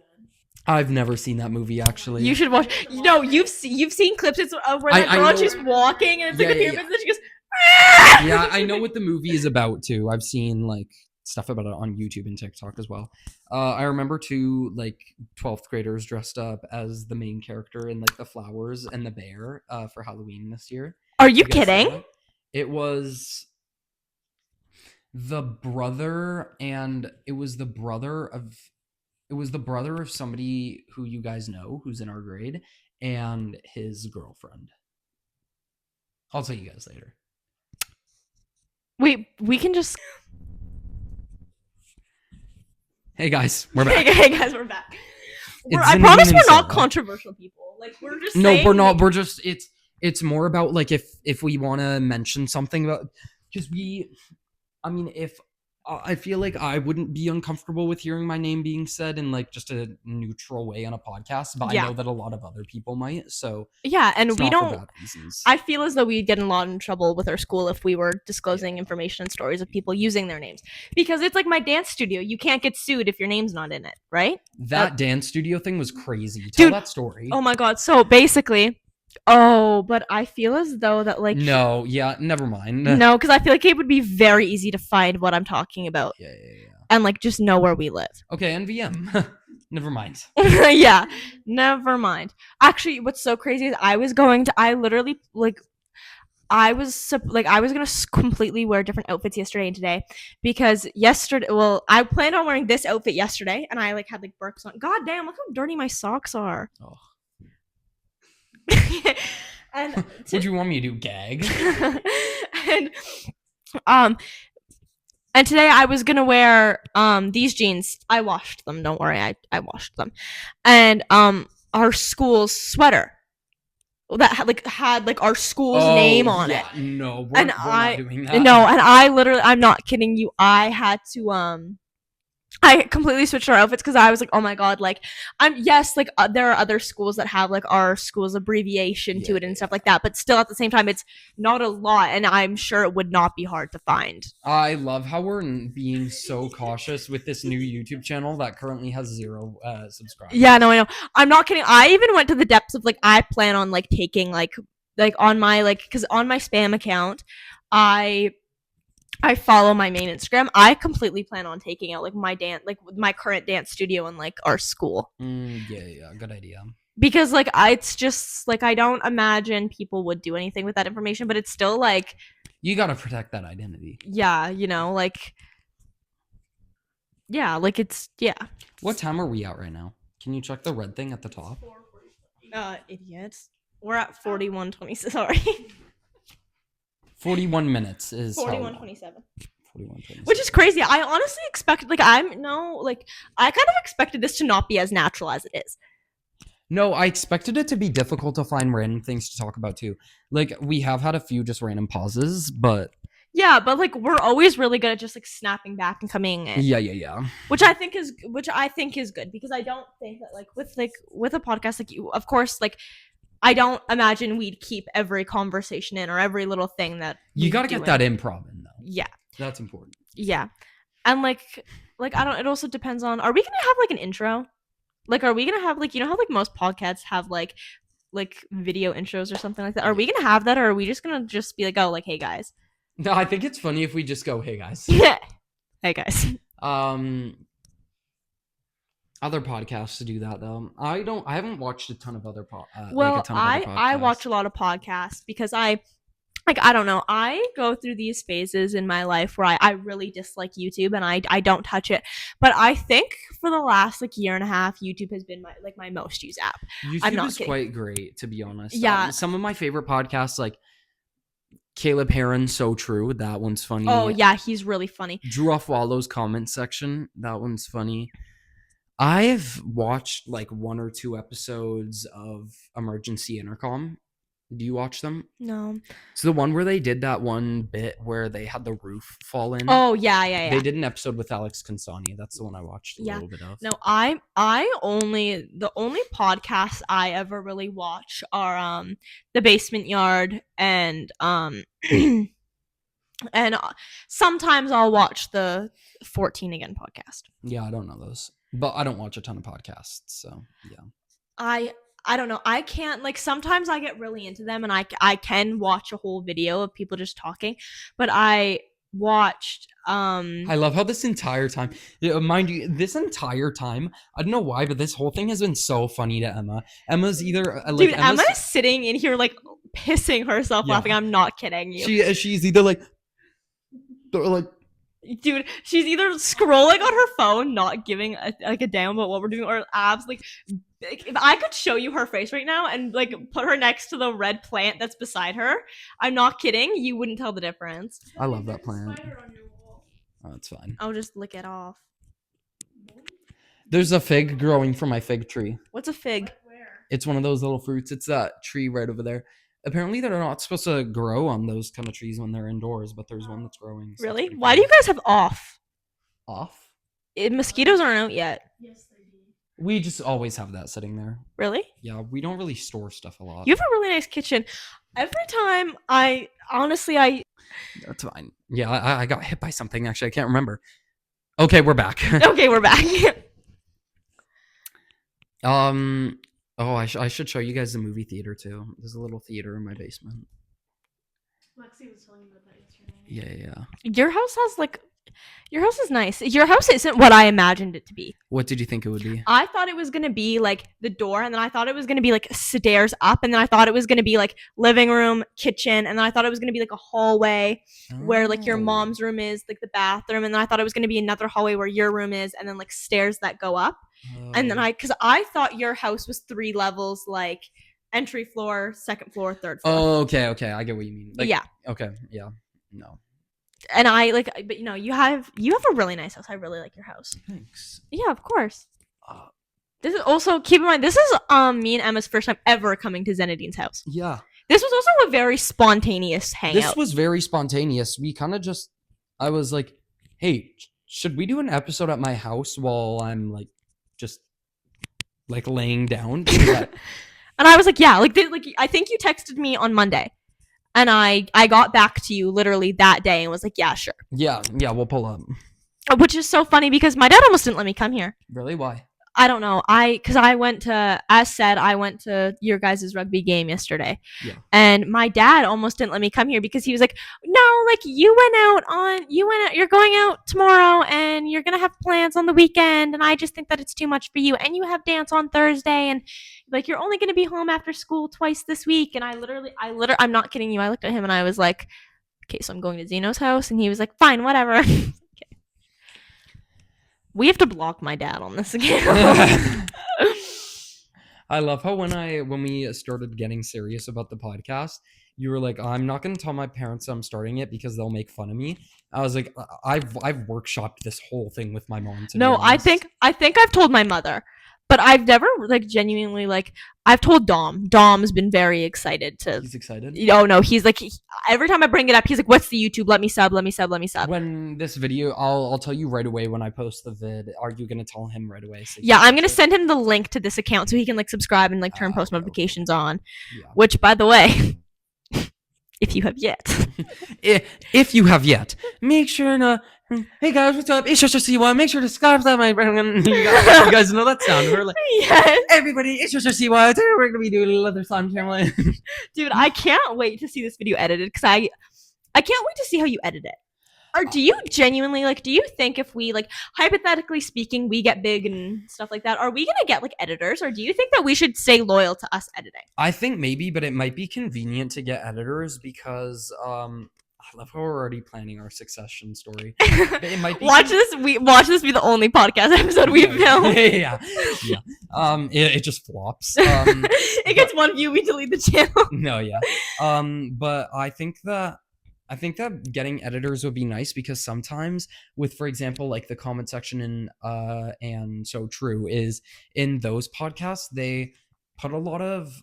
I've never seen that movie actually. You should watch. No, you've seen clips. It's where that I girl know. and she's walking and it's like Yeah, the yeah, pyramids and she goes. "Ah!" Yeah, I know what the movie is about too. I've seen like stuff about it on YouTube and TikTok as well. I remember two like 12th graders dressed up as the main character in like the flowers and the bear for Halloween this year. Are you guys saw kidding? that? It was the brother of somebody who you guys know who's in our grade and his girlfriend. I'll tell you guys later. Wait, we can just. Hey guys, we're back. Hey guys, we're back. It's I Zinedine promise we're not Insana. controversial people. Like we're just. No, saying we're not. things. We're just it's more about like if we want to mention something about because if I feel like I wouldn't be uncomfortable with hearing my name being said in like just a neutral way on a podcast, but Yeah. I know that a lot of other people might. So Yeah, and it's we not for don't. bad reasons. I feel as though we'd get in a lot of trouble with our school if we were disclosing information and stories of people using their names. Because it's like my dance studio. You can't get sued if your name's not in it, right? That dance studio thing was crazy. Tell Dude, that story. Oh my god. So basically, but I feel as though that like No, yeah, never mind. no, because I feel like it would be very easy to find what I'm talking about Yeah. and like just know where we live. Okay, NVM. Never mind. Yeah, never mind. Actually, what's so crazy is I was gonna completely wear different outfits yesterday and today because I planned on wearing this outfit yesterday and I like had like Birks on. God damn, look how dirty my socks are. Oh. And What'd you want me to do? Gag? and today I was gonna wear these jeans. I washed them. Don't worry, I washed them. And our school's sweater that had our school's name on it. No, we're And not doing that. No, and I literally, I'm not kidding you. I had to I completely switched our outfits because I was like, oh my god, like there are other schools that have like our school's abbreviation to it and stuff like that, but still at the same time it's not a lot and I'm sure it would not be hard to find. I love how we're being so cautious with this new YouTube channel that currently has 0 subscribers. Yeah, no, I know. I'm not kidding. I even went to the depths of like I plan on like taking like on my because on my spam account I follow my main Instagram. I completely plan on taking out like my current dance studio and like our school. Yeah, good idea. Because like it's just like I don't imagine people would do anything with that information, but it's still like You gotta protect that identity. yeah, like it's What time are we at right now? Can you check the red thing at the top? idiots. We're at 41:20. Sorry. 41 minutes is how 41:27. 41:27. Which is crazy. I honestly expected, like, I kind of expected this to not be as natural as it is. No, I expected it to be difficult to find random things to talk about too. Like we have had a few just random pauses, but Yeah, but like we're always really good at just like snapping back and coming in. yeah. Which I think is good, because I don't think that like with a podcast, like, you, of course, like, I don't imagine we'd keep every conversation in or every little thing that You got to get that improv in though. Yeah. That's important. Yeah. And like I don't, it also depends on, are we going to have like an intro? Like, are we going to have like, you know how like most podcasts have like video intros or something like that? Are we going to have that, or are we just going to just be like, oh, like, hey guys? No, I think it's funny if we just go, "Hey guys." Yeah. Hey guys. Other podcasts to do that though. I haven't watched a ton of other Well, podcasts. I watch a lot of podcasts because I don't know, I go through these phases in my life where I really dislike YouTube and I don't touch it. But I think for the last like year and a half, YouTube has been my most used app. I'm YouTube not is kidding. quite great, to be honest. Yeah. Some of my favorite podcasts, like Caleb Heron, So True, that one's funny. Oh yeah, he's really funny. Drew Offwallow's comment section, that one's funny. I've watched like 1 or 2 episodes of Emergency Intercom. Do you watch them? No. It's the one where they did that one bit where they had the roof fall in. Oh yeah. They did an episode with Alex Consani. That's the one I watched a little bit of. No, the only podcasts I ever really watch are The Basement Yard and and sometimes I'll watch the 14 Again podcast. Yeah, I don't know those. But I don't watch a ton of podcasts, so yeah. I don't know. I can't, like, sometimes I get really into them and I can watch a whole video of people just talking, but I watched I love how this entire time, mind you, this entire time, I don't know why, but this whole thing has been so funny to Emma. Emma's either like, dude, Emma's sitting in here like pissing herself laughing. I'm not kidding you. She's either like dude, she's either scrolling on her phone, not giving a damn about what we're doing, or abs like, if I could show you her face right now and like put her next to the red plant that's beside her, I'm not kidding, you wouldn't tell the difference. I love that plant. Spider on your wall. Oh, it's fine. I'll just lick it off. There's a fig growing from my fig tree. What's a fig? Where? It's one of those little fruits. It's that tree right over there. Apparently, they're not supposed to grow on those kind of trees when they're indoors, but there's one that's growing. So Really? Why do you guys have off? Off? Mosquitoes aren't out yet. Yes, they do. We just always have that sitting there. Really? Yeah, we don't really store stuff a lot. You have a really nice kitchen. Every time I That's fine. Yeah, I got hit by something, actually. I can't remember. Okay, we're back. okay, we're back. Oh, I should show you guys the movie theater, too. There's a little theater in my basement. Lexi was telling me about that yesterday. Yeah. Your house is nice. Your house isn't what I imagined it to be. What did you think it would be? I thought it was going to be like the door, and then I thought it was going to be like stairs up, and then I thought it was going to be like living room, kitchen, and then I thought it was going to be like a hallway where like your Oh. mom's room is, like the bathroom, and then I thought it was going to be another hallway where your room is, and then like stairs that go up. And then because I thought your house was 3 levels, like entry floor, second floor, third floor. Oh, okay. I get what you mean. Like, yeah. Okay, yeah. No. And I like, but you know, you have a really nice house. I really like your house. Thanks. Yeah, of course. Uh, This is also, keep in mind, this is me and Emma's first time ever coming to Zenadine's house. yeah. This was also a very spontaneous hangout. This was very spontaneous. We kind of just, I was like, hey, should we do an episode at my house while I'm like, just like laying down? And I was like, yeah, like I think you texted me on Monday, and I got back to you literally that day and was like, yeah, sure. yeah, we'll pull up. Which is so funny because my dad almost didn't let me come here. Really? Why? I don't know. Because I went to your guys' rugby game yesterday. Yeah. And my dad almost didn't let me come here because he was like, no, like you're going out tomorrow and you're going to have plans on the weekend. And I just think that it's too much for you. And you have dance on Thursday. And like, you're only going to be home after school twice this week. And I'm not kidding you. I looked at him and I was like, okay, so I'm going to Zeno's house. And he was like, fine, whatever. We have to block my dad on this again. I love how when we started getting serious about the podcast, you were like, I'm not gonna tell my parents I'm starting it because they'll make fun of me. I was like, I've workshopped this whole thing with my mom. To No, be honest. I think I've told my mother, but I've never like genuinely like I've told Dom. Dom's been very excited to. He's excited. Oh no, he's like every time I bring it up, he's like, "What's the YouTube? Let me sub. Let me sub. Let me sub." When this video, I'll tell you right away when I post the vid. Are you gonna tell him right away? So he Yeah, can I'm gonna watch it? send him the link to this account so he can like subscribe and like turn post Okay. notifications on. Yeah. Which, by the way, if you have yet, If you have yet, make sure to. Hey guys, what's up? It's just C1. Make sure to subscribe to my. You guys know that sound? We're like, yes, everybody, it's just C1. Today we're gonna be doing a little other sound camera. dude, I can't wait to see this video edited because I can't wait to see how you edit it. Or do you genuinely like? Do you think if we like hypothetically speaking, we get big and stuff like that, are we gonna get like editors, or do you think that we should stay loyal to us editing? I think maybe, but it might be convenient to get editors because I love how we're already planning our succession story. It might be watch this be the only podcast episode we film. yeah. It just flops. It gets 1 view, we delete the channel. No, yeah. But I think that getting editors would be nice because sometimes with, for example, like the comment section in and So True is in those podcasts, they put a lot of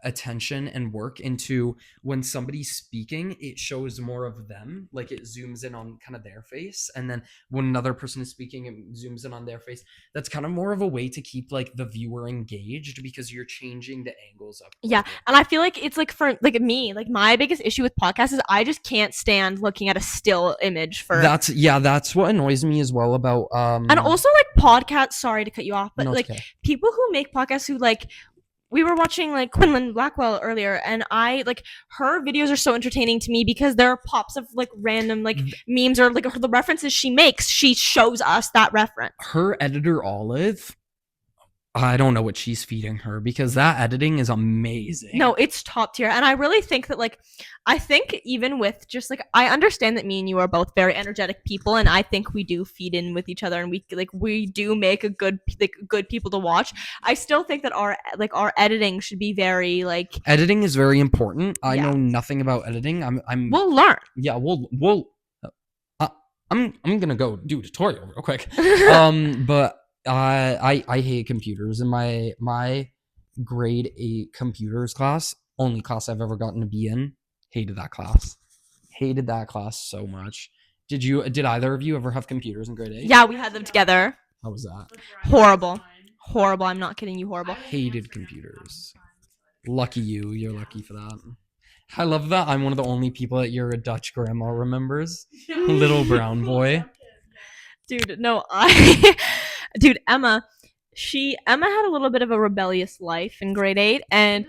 attention and work into when somebody's speaking, it shows more of them, like it zooms in on kind of their face, and then when another person is speaking, it zooms in on their face. That's kind of more of a way to keep like the viewer engaged because you're changing the angles up. Yeah, and I feel like it's like for like me, like my biggest issue with podcasts is I just can't stand looking at a still image for That's what annoys me as well about and also like podcasts, sorry to cut you off, but no, it's like okay. people who make podcasts who like we were watching like Quinlan Blackwell earlier, and I like her videos are so entertaining to me because there are pops of like random like memes or like the references she makes. She shows us that reference. Her editor Olive, I don't know what she's feeding her because that editing is amazing. No, it's top tier. And I really think that like I think even with just like I understand that me and you are both very energetic people, and I think we do feed in with each other and we do make a good people to watch. I still think that our editing should be very like editing is very important. I Yeah. know nothing about editing. I'm we'll learn. yeah, we'll I'm gonna go do a tutorial real quick. But I hate computers. In my grade 8 computers class, only class I've ever gotten to be in, hated that class so much. Did either of you ever have computers in grade 8? Yeah, we had them together. How was that? Horrible. Horrible. I'm not kidding you. Horrible. Hated computers. Lucky you. You're lucky for that. I love that I'm one of the only people that your Dutch grandma remembers. Little brown boy. Dude, no, dude, Emma had a little bit of a rebellious life in grade 8, and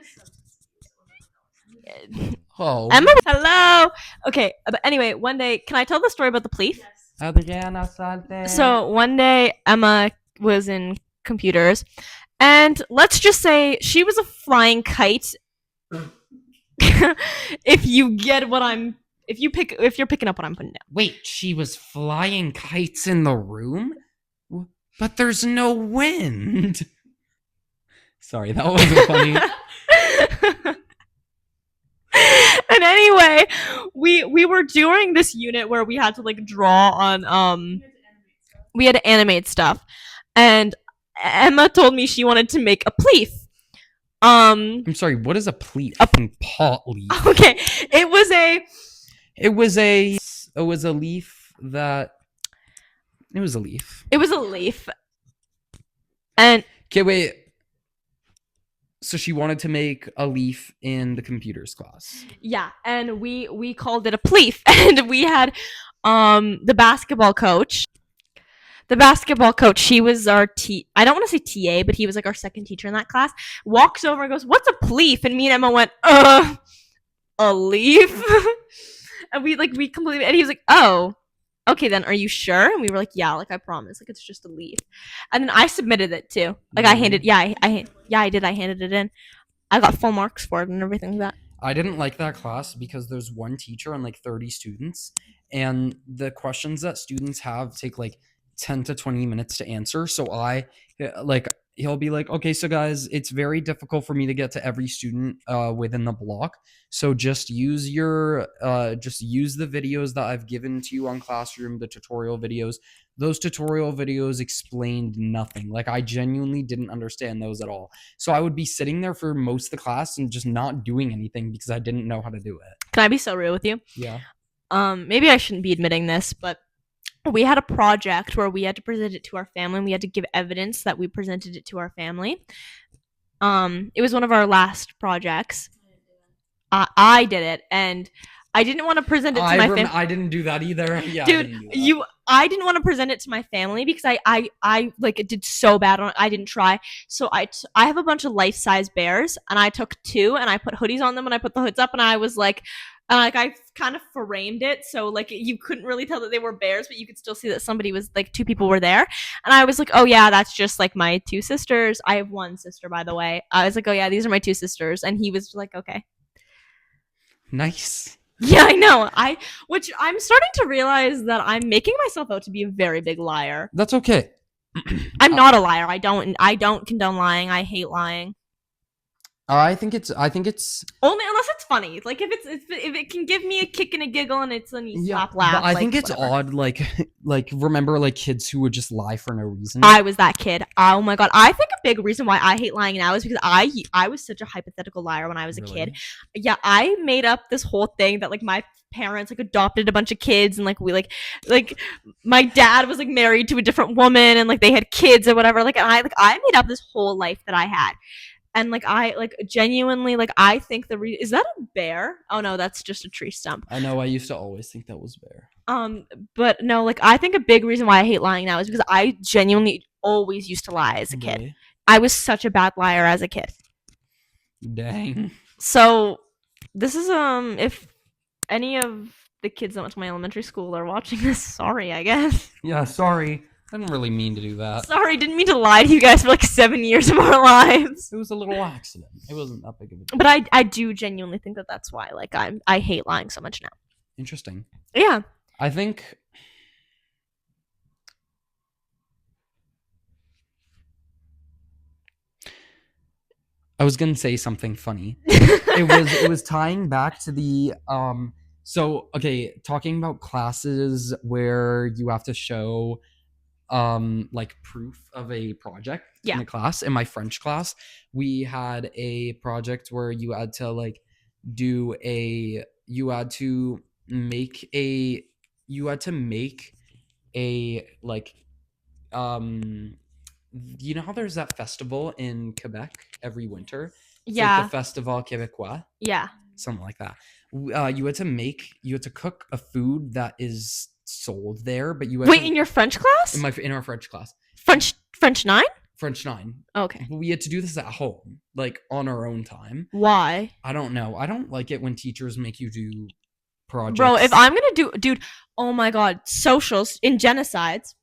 Oh. Emma, hello. Okay, but anyway, one day, can I tell the story about the police? Adriana Sante. So one day, Emma was in computers, and let's just say she was a flying kite. If you're picking up what I'm putting down. Wait, she was flying kites in the room? But there's no wind. Sorry, that wasn't funny. And anyway, we were doing this unit where we had to like draw on we had to animate stuff, and Emma told me she wanted to make a pleaf. I'm sorry, what is a pleat? A pot leaf. Okay, it was a leaf that it was a leaf. It was a leaf. And okay, wait. So she wanted to make a leaf in the computers class. Yeah, and we called it a pleaf, and we had the basketball coach. The basketball coach, he was our I don't want to say TA, but he was like our second teacher in that class. Walks over and goes, "What's a pleaf?" And me and Emma went, a leaf?" And we completely, and he was like, "Oh, okay then, are you sure?" And we were like, "Yeah, like I promise, like it's just a leaf." And then I submitted it too. Like I handed, I did. I handed it in. I got full marks for it and everything like that. I didn't like that class because there's one teacher and like 30 students, and the questions that students have take like 10 to 20 minutes to answer. So I he'll be like, okay, so guys, it's very difficult for me to get to every student within the block. So just use the videos that I've given to you on Classroom, the tutorial videos. Those tutorial videos explained nothing. Like, I genuinely didn't understand those at all. So I would be sitting there for most of the class and just not doing anything because I didn't know how to do it. Can I be so real with you? Yeah. Maybe I shouldn't be admitting this, but we had a project where we had to present it to our family, and we had to give evidence that we presented it to our family. It was one of our last projects. I did it, and I didn't want to present it to my family. I didn't do that either. Yeah, Dude, I didn't want to present it to my family because I like it did so bad on it. I didn't try. So I have a bunch of life-size bears, and I took 2 and I put hoodies on them and I put the hoods up, and I was like I kind of framed it so like you couldn't really tell that they were bears, but you could still see that somebody was like 2 people were there. And I was like, oh yeah, that's just like my 2 sisters. I have 1 sister, by the way. I was like, oh yeah, these are my 2 sisters, and he was like, okay. Nice. Yeah, I know. Which I'm starting to realize that I'm making myself out to be a very big liar. That's okay. I'm not a liar. I don't condone lying. I hate lying. I think it's Only unless it's funny. Like if it can give me a kick and a giggle and it's a slap laugh. But I like, think it's whatever. odd, like remember like kids who would just lie for no reason. I was that kid. Oh my god. I think a big reason why I hate lying now is because I was such a hypothetical liar when I was a kid. Yeah, I made up this whole thing that like my parents like adopted a bunch of kids, and like we like my dad was like married to a different woman, and like they had kids or whatever. Like I made up this whole life that I had. And like I like genuinely like I think is that a bear? Oh no, that's just a tree stump. I know. I used to always think that was bear. But no, like I think a big reason why I hate lying now is because I genuinely always used to lie as a kid. Really? I was such a bad liar as a kid. Dang. So this is if any of the kids that went to my elementary school are watching this, sorry, I guess. Yeah, sorry. I didn't really mean to do that. Sorry, didn't mean to lie to you guys for like 7 years of our lives. It was a little accident. It wasn't that big of a deal. But I do genuinely think that that's why like I hate lying so much now. Interesting. Yeah. I think I was gonna say something funny. It was tying back to the so okay, talking about classes where you have to show like proof of a project in a class. In my French class, we had a project where you had to like make a like you know how there's that festival in Quebec every winter? It's like the Festival Québécois. Yeah. Something like that. You had to cook a food that is sold there, but you had Wait, in your French class? in our French class. French 9? French 9. Okay. But we had to do this at home, like on our own time. Why? I don't know. I don't like it when teachers make you do projects. Bro, if I'm gonna dude, oh my god, socials in genocides.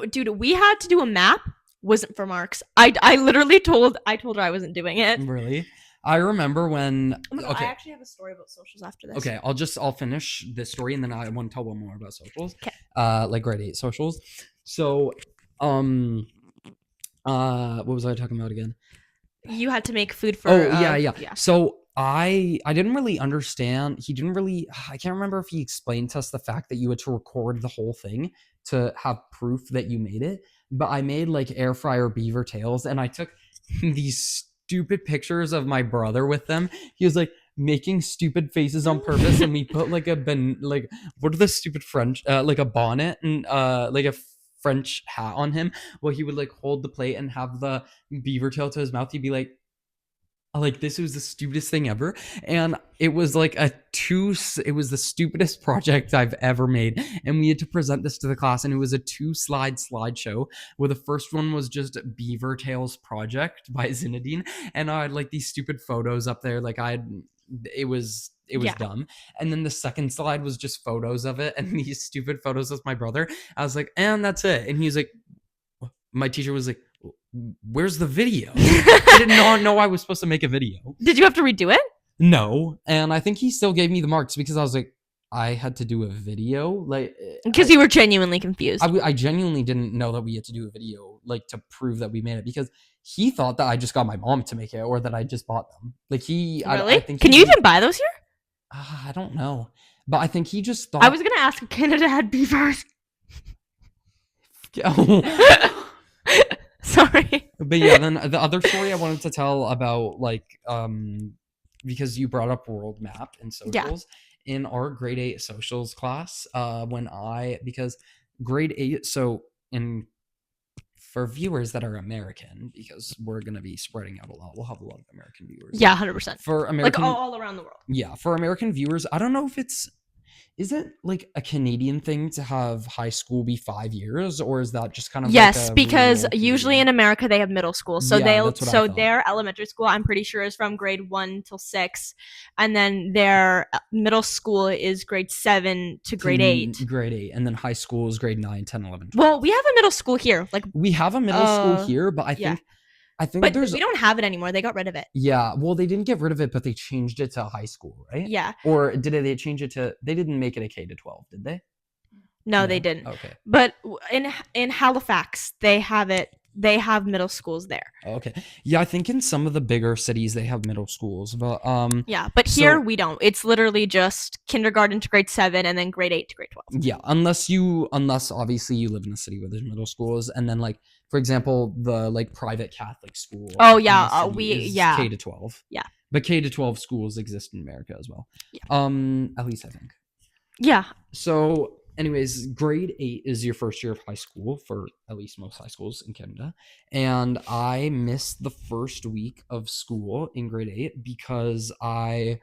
Dude, we had to do a map. Wasn't for marks. I literally told her I wasn't doing it. Really? I remember when I actually have a story about socials after this. Okay, I'll finish this story and then I want to tell one more about socials. Okay. Like grade 8 socials. So what was I talking about again? You had to make food for yeah. So I didn't really understand. I can't remember if he explained to us the fact that you had to record the whole thing to have proof that you made it. But I made like air fryer beaver tails, and I took these stupid pictures of my brother with them. He was like making stupid faces on purpose, and we put like what are the stupid French like a bonnet and like a French hat on him. Well, he would like hold the plate and have the beaver tail to his mouth. He'd be like this was the stupidest thing ever, and it was like it was the stupidest project I've ever made, and we had to present this to the class, and it was a 2-slide slideshow where the first one was just Beaver Tails Project by Zinedine, and I had like these stupid photos up there, like it was dumb, and then the second slide was just photos of it and these stupid photos of my brother. I was like, and that's it, and he was like, my teacher was like, where's the video? I did not know I was supposed to make a video. Did you have to redo it? No, and I think he still gave me the marks because I was like, I had to do a video, like because you were genuinely confused. I genuinely didn't know that we had to do a video like to prove that we made it, because he thought that I just got my mom to make it or that I just bought them. Like he, Really? I think Can he you didn't- even buy those here? I don't know, but I think he just thought. I was gonna ask if Canada had beavers. Sorry. But yeah, then the other story I wanted to tell about, like, because you brought up world map and socials, in our grade 8 socials class, because grade 8, so in for viewers that are American, because we're gonna be spreading out a lot, we'll have a lot of American viewers. Yeah, 100%. For Like American, all around the world. yeah, for American viewers, I don't know if is it like a Canadian thing to have high school be 5 years, or is that just kind of Yes, like a because rural usually Canadian- in America they have middle school, so Yeah, that's what I thought. their elementary school I'm pretty sure is from grade 1 till 6, and then their middle school is grade 7 to grade 8. Grade 8, and then high school is grade 9, 10, 11, 12. Well, we have a middle school here, like, We have a middle school here, but yeah. I think but there's we don't have it anymore. They got rid of it. yeah, well, they didn't get rid of it, but they changed it to high school, right? Yeah. Or did they change it to? They didn't make it a K to 12, did they? No, they didn't. Okay. But in Halifax, they have it. They have middle schools there. Okay. Yeah, I think in some of the bigger cities they have middle schools, but Yeah, but So- here we don't. It's literally just kindergarten to grade 7 and then grade 8 to grade 12. yeah, unless obviously you live in a city where there's middle schools, and then like for example the like private Catholic school. Oh, in the yeah, city is yeah. K to 12. Yeah. But K to 12 schools exist in America as well. Yeah. At least I think. Yeah. So, anyways, grade 8 is your first year of high school for at least most high schools in Canada. And I missed the first week of school in grade 8 because I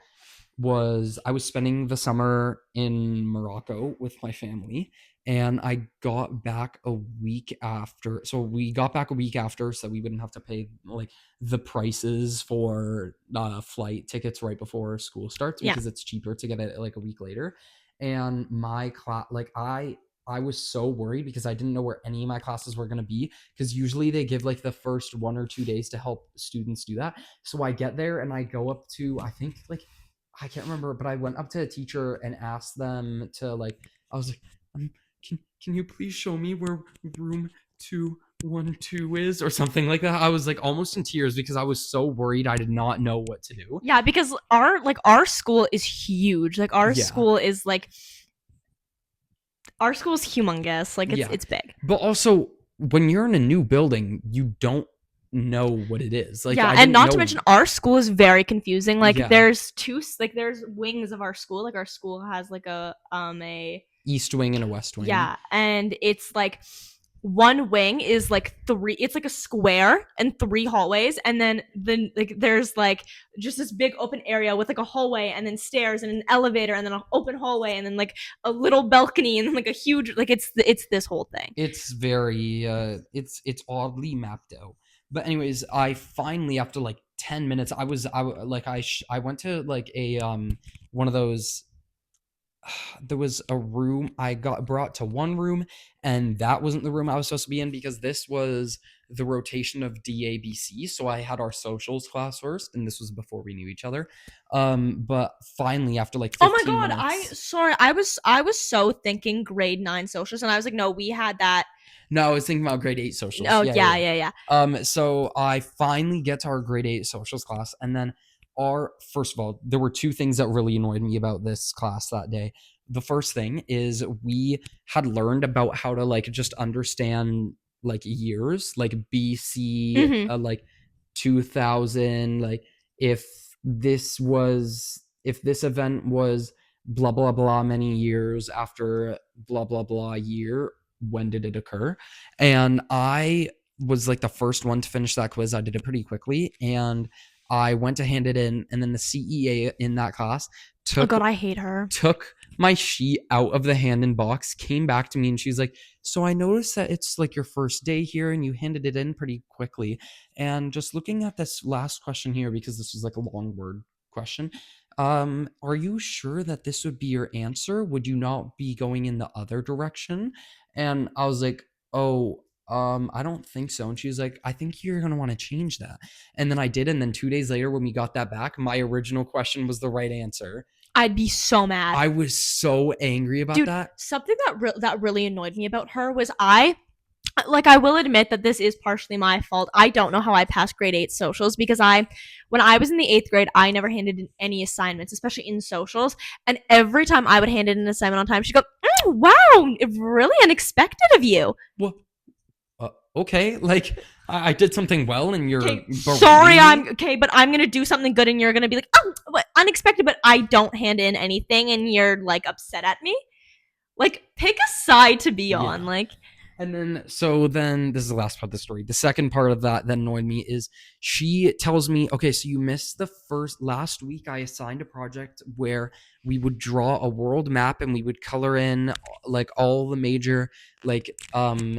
was spending the summer in Morocco with my family, and I got back a week after. So we got back a week after, so we wouldn't have to pay like the prices for flight tickets right before school starts, Yeah. because it's cheaper to get it like a week later. And my class, like I was so worried because I didn't know where any of my classes were going to be, because usually they give like the first 1 or 2 days to help students do that. So I get there and I go up to, I think like, I can't remember, but I went up to a teacher and asked them to like, I was like, can you please show me where room 212 is or something like that? I was like almost in tears because I was so worried. I did not know what to do. Yeah, because our school is huge. Like our Yeah. school is like our school is humongous. Like Yeah. it's big. But also, when you're in a new building, you don't know what it is. Like, yeah, I and didn't not to know- mention our school is very confusing. Like Yeah. there's there's wings of our school. Like our school has like a East wing and a west wing. yeah, and it's like one wing is like it's like a square and 3 hallways, and then like there's like just this big open area with like a hallway and then stairs and an elevator and then an open hallway and then like a little balcony and then like a huge, like it's this whole thing. It's very it's oddly mapped out. But anyways, I finally, after like 10 minutes, I went to like a one of those there was a room. I got brought to one room, and that wasn't the room I was supposed to be in, because this was the rotation of DABC. So I had our socials class first, and this was before we knew each other. But finally, after like 15 Oh my god, minutes, I was so thinking grade 9 socials, and I was like, no, we had that. No, I was thinking about grade 8 socials. Oh yeah. So I finally get to our grade 8 socials class, and then first of all, there were 2 things that really annoyed me about this class that day. The first thing is we had learned about how to like just understand like years, like BC, Mhm. like 2000, like if this event was blah blah blah many years after blah blah blah year, when did it occur? And I was like the first one to finish that quiz. I did it pretty quickly, and I went to hand it in, and then the CEA in that class Oh god, I hate her. took my sheet out of the hand-in box, came back to me, and she's like, so I noticed that it's like your first day here and you handed it in pretty quickly, and just looking at this last question here, because this was like a long word question, are you sure that this would be your answer? Would you not be going in the other direction? And I was like, oh, I don't think so. And she was like, I think you're gonna want to change that. And then I did, and then 2 days later, when we got that back, my original question was the right answer. I'd be so mad. I was so angry about Dude, that. something that really annoyed me about her was I like, I will admit that this is partially my fault. I don't know how I passed grade 8 socials because when I was in the 8th grade, I never handed in any assignments, especially in socials. And every time I would hand in an assignment on time, she'd go, wow, really unexpected of you. Well, okay, like I did something well, and you're Okay, berating sorry, me? but I'm gonna do something good, and you're gonna be like, oh, what, unexpected, but I don't hand in anything, and you're like upset at me. Like, pick a side to be on. Yeah. Like, And then this is the last part of the story. The second part of that annoyed me is she tells me, okay, so you missed last week I assigned a project where we would draw a world map and we would color in like all the major like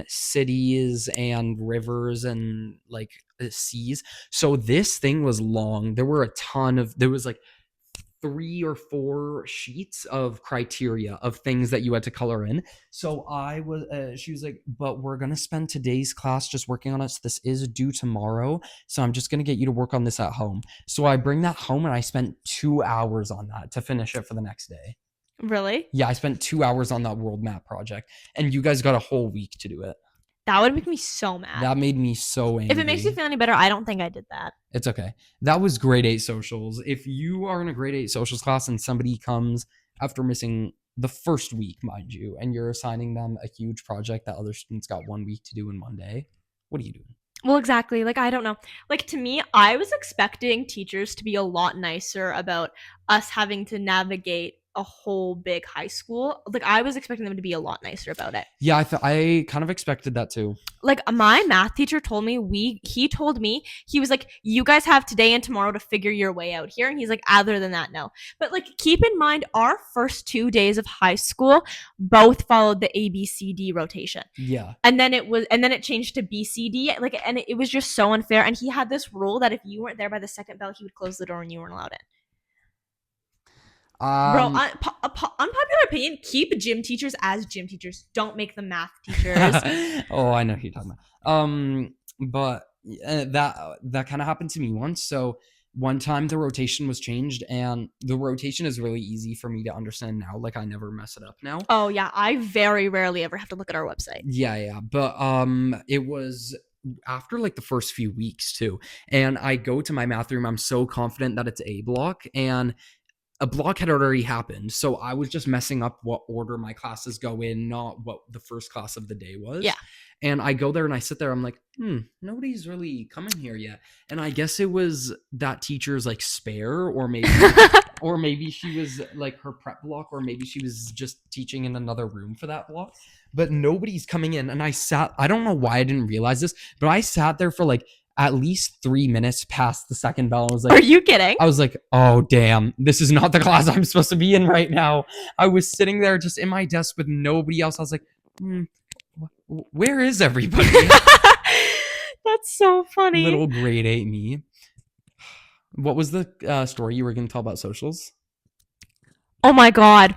cities and rivers and like seas. So this thing was long. There was like 3 or 4 sheets of criteria of things that you had to color in. So she was like, but we're going to spend today's class just working on it. So this is due tomorrow. So I'm just going to get you to work on this at home. So I bring that home and I spent 2 hours on that to finish it for the next day. really? Yeah, I spent 2 hours on that world map project and you guys got a whole week to do it. That would make me so mad. That made me so angry. If it makes you feel any better, I don't think I did that. It's okay. That was grade 8 socials. If you are in a grade 8 socials class and somebody comes after missing the first week, mind you, and you're assigning them a huge project that other students got 1 week to do in 1 day, what are you doing? Well, exactly. Like, I don't know. Like, to me, I was expecting teachers to be a lot nicer about us having to navigate a whole big high school. Like, I was expecting them to be a lot nicer about it. Yeah, I kind of expected that too. Like, my math teacher told me, he told me, he was like, you guys have today and tomorrow to figure your way out here. And he's like, other than that, no. But like, keep in mind, our first 2 days of high school both followed the ABCD rotation. Yeah. And then it changed to BCD. Like, and it was just so unfair. And he had this rule that if you weren't there by the second bell, he would close the door and you weren't allowed in. Bro, unpopular opinion, keep gym teachers as gym teachers. Don't make them math teachers. Oh, I know who you're talking about. But that kind of happened to me once. So one time the rotation was changed, and the rotation is really easy for me to understand now. Like, I never mess it up now. Oh yeah, I very rarely ever have to look at our website. Yeah. But it was after like the first few weeks too. And I go to my math room. I'm so confident that it's A block, and a block had already happened. So I was just messing up what order my classes go in, not what the first class of the day was. Yeah. And I go there and I sit there. I'm like, nobody's really coming here yet. And I guess it was that teacher's like spare, or maybe she was like her prep block, or maybe she was just teaching in another room for that block. But nobody's coming in. And I don't know why I didn't realize this, but I sat there for like at least 3 minutes past the second bell. I was like, are you kidding? I was like, oh damn, this is not the class I'm supposed to be in right now. I was sitting there just in my desk with nobody else. I was like, where is everybody? That's so funny. Little grade 8 me. What was the story you were going to tell about socials? Oh my god.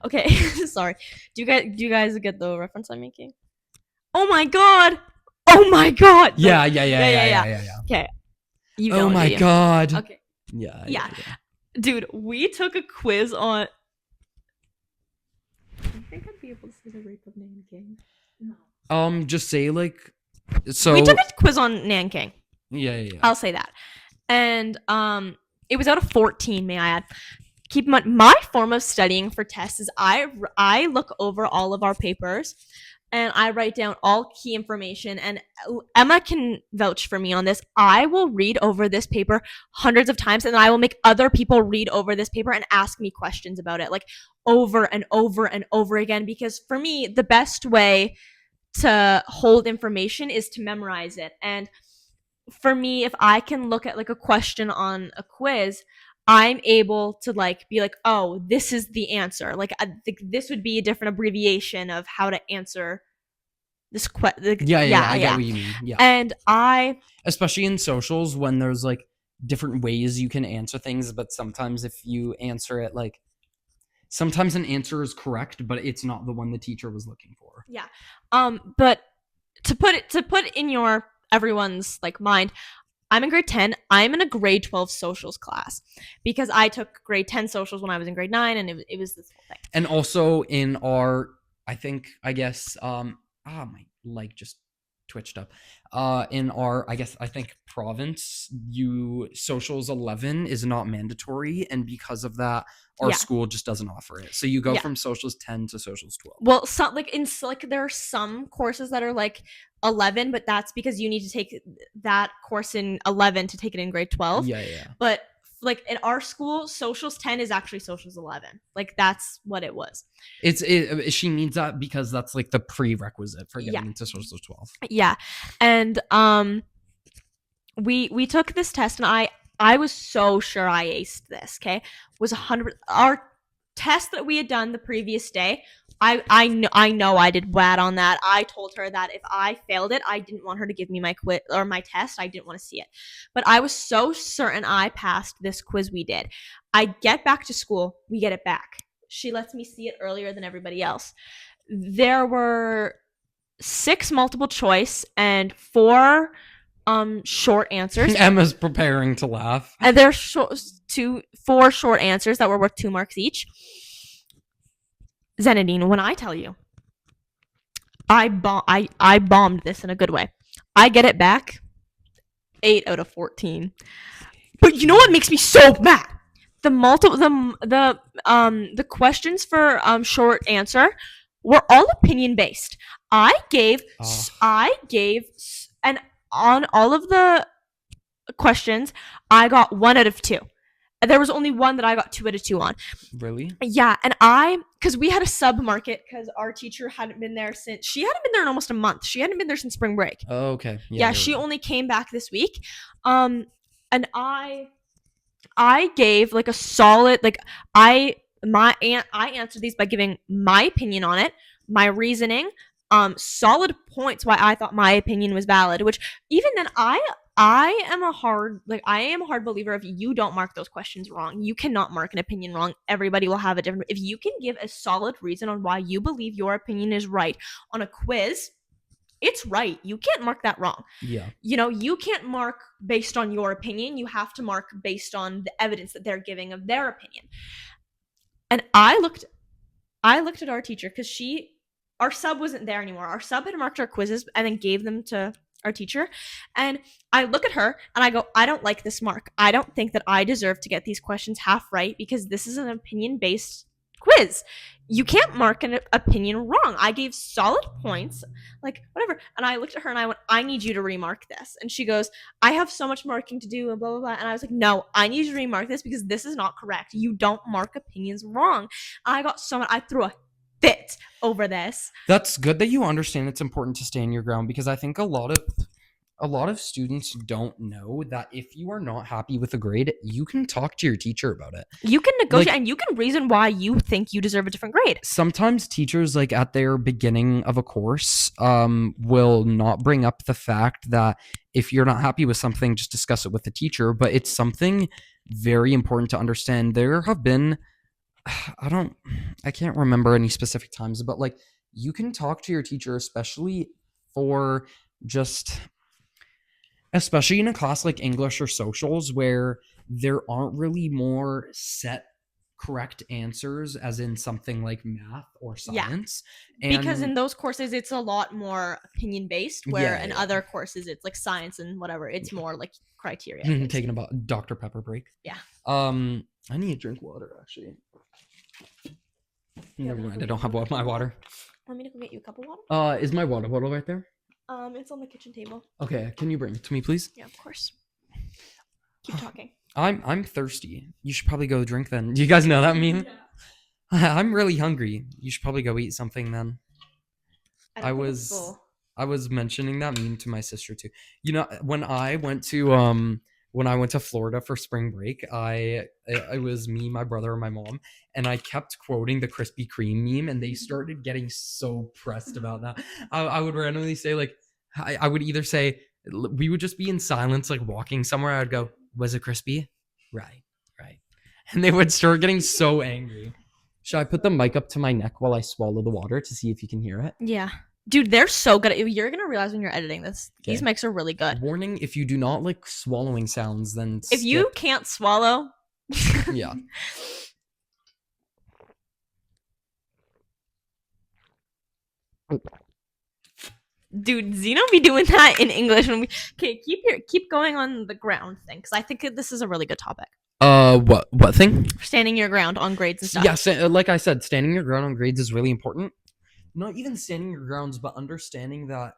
Okay, sorry. Do you guys get the reference I'm making? Oh my god. Yeah. Okay. You Oh don't, my do you? god. Okay. Yeah. Dude, we took a quiz on. I think I'd be able to say the rape of Nanking. No. Just say like, so We took a quiz on Nanking. Yeah. I'll say that. And it was out of 14, may I add. Keep in mind, my form of studying for tests is I look over all of our papers and I write down all key information. And Emma can vouch for me on this. I will read over this paper hundreds of times, and then I will make other people read over this paper and ask me questions about it, like over and over and over again. Because for me, the best way to hold information is to memorize it. And for me, if I can look at like a question on a quiz, I'm able to like be like, oh, this is the answer. Like, I think this would be a different abbreviation of how to answer this question. Yeah, I get what you mean. Yeah. And Especially in socials when there's like different ways you can answer things, but sometimes if you answer it like, sometimes an answer is correct, but it's not the one the teacher was looking for. Yeah. But to put it in your everyone's like mind, I'm in grade 10. I'm in a grade 12 socials class because I took grade 10 socials when I was in grade 9, and it was this whole thing. And also in our I think I guess my leg just twitched up. In our I think province, you socials 11 is not mandatory, and because of that, our Yeah. school just doesn't offer it. So you go Yeah. from socials 10 to socials 12. Well, some there are some courses that are like 11, but that's because you need to take that course in 11 to take it in grade 12. Yeah. But like in our school, socials 10 is actually socials 11. Like that's what it was. She needs that because that's like the prerequisite for getting Yeah. into socials 12. Yeah. And we took this test, and I was so sure I aced this. Okay, was 100. Our test that we had done the previous day, I know I did bad on that. I told her that if I failed it, I didn't want her to give me my quiz or my test. I didn't want to see it, but I was so certain I passed this quiz we did. I get back to school, we get it back. She lets me see it earlier than everybody else. There were 6 multiple choice and 4 short answers. Emma's preparing to laugh. And there's 4 short answers that were worth 2 marks each. Zenadine, when I tell you, I bombed this in a good way. I get it back, 8 out of 14. But you know what makes me so mad? The questions for short answer were all opinion based. I gave, and on all of the questions, I got 1 out of 2. There was only one that I got 2 out of 2 on. Really? Yeah, and because we had a sub market because our teacher hadn't been there since, she hadn't been there in almost a month. She hadn't been there since spring break. Oh, okay. Yeah, she only came back this week. And I gave like a solid, like I answered these by giving my opinion on it, my reasoning, solid points why I thought my opinion was valid, which even then I am a hard believer if you don't mark those questions wrong. You cannot mark an opinion wrong. Everybody will have a different, if you can give a solid reason on why you believe your opinion is right on a quiz, it's right. You can't mark that wrong. Yeah. You know, you can't mark based on your opinion. You have to mark based on the evidence that they're giving of their opinion. And I looked at our teacher because our sub wasn't there anymore. Our sub had marked our quizzes and then gave them to our teacher. And I look at her and I go, I don't like this mark. I don't think that I deserve to get these questions half right because this is an opinion-based quiz. You can't mark an opinion wrong. I gave solid points, like whatever. And I looked at her and I went, I need you to remark this. And she goes, I have so much marking to do and blah, blah, blah. And I was like, no, I need you to remark this because this is not correct. You don't mark opinions wrong. I got so much, I threw a fit over this. That's good that you understand it's important to stand your ground, because I think a lot of students don't know that if you are not happy with a grade, you can talk to your teacher about it. You can negotiate, and you can reason why you think you deserve a different grade. Sometimes teachers, like at their beginning of a course, will not bring up the fact that if you're not happy with something, just discuss it with the teacher. But it's something very important to understand. There have been, I can't remember any specific times, but like you can talk to your teacher, especially in a class like English or socials, where there aren't really more set correct answers as in something like math or science. Yeah. Because in those courses it's a lot more opinion based, where in other courses it's like science and whatever, it's more like criteria. Taking a Dr. Pepper break. Yeah. I need to drink water actually. Never mind, I don't have my water. Want me to go get you a cup of water? Is my water bottle right there? It's on the kitchen table. Okay, can you bring it to me, please? Yeah, of course. Keep talking. I'm thirsty. You should probably go drink then. Do you guys know that meme? Yeah. I'm really hungry. You should probably go eat something then. I was mentioning that meme to my sister too. You know, when I went to Florida for spring break, it was me, my brother, and my mom, and I kept quoting the Krispy Kreme meme, and they started getting so pressed about that. I would randomly say, like, I would either say, we would just be in silence, like walking somewhere. I'd go, was it crispy? Right. And they would start getting so angry. Should I put the mic up to my neck while I swallow the water to see if you can hear it? Yeah. Dude, they're so good. You're going to realize when you're editing this. Okay. These mics are really good. Warning, if you do not like swallowing sounds, then if you can't swallow. Yeah. Dude, Zeno be doing that in English. Okay, keep going on the ground thing, because I think this is a really good topic. What thing? Standing your ground on grades and stuff. Yeah, like I said, standing your ground on grades is really important. Not even standing your grounds, but understanding that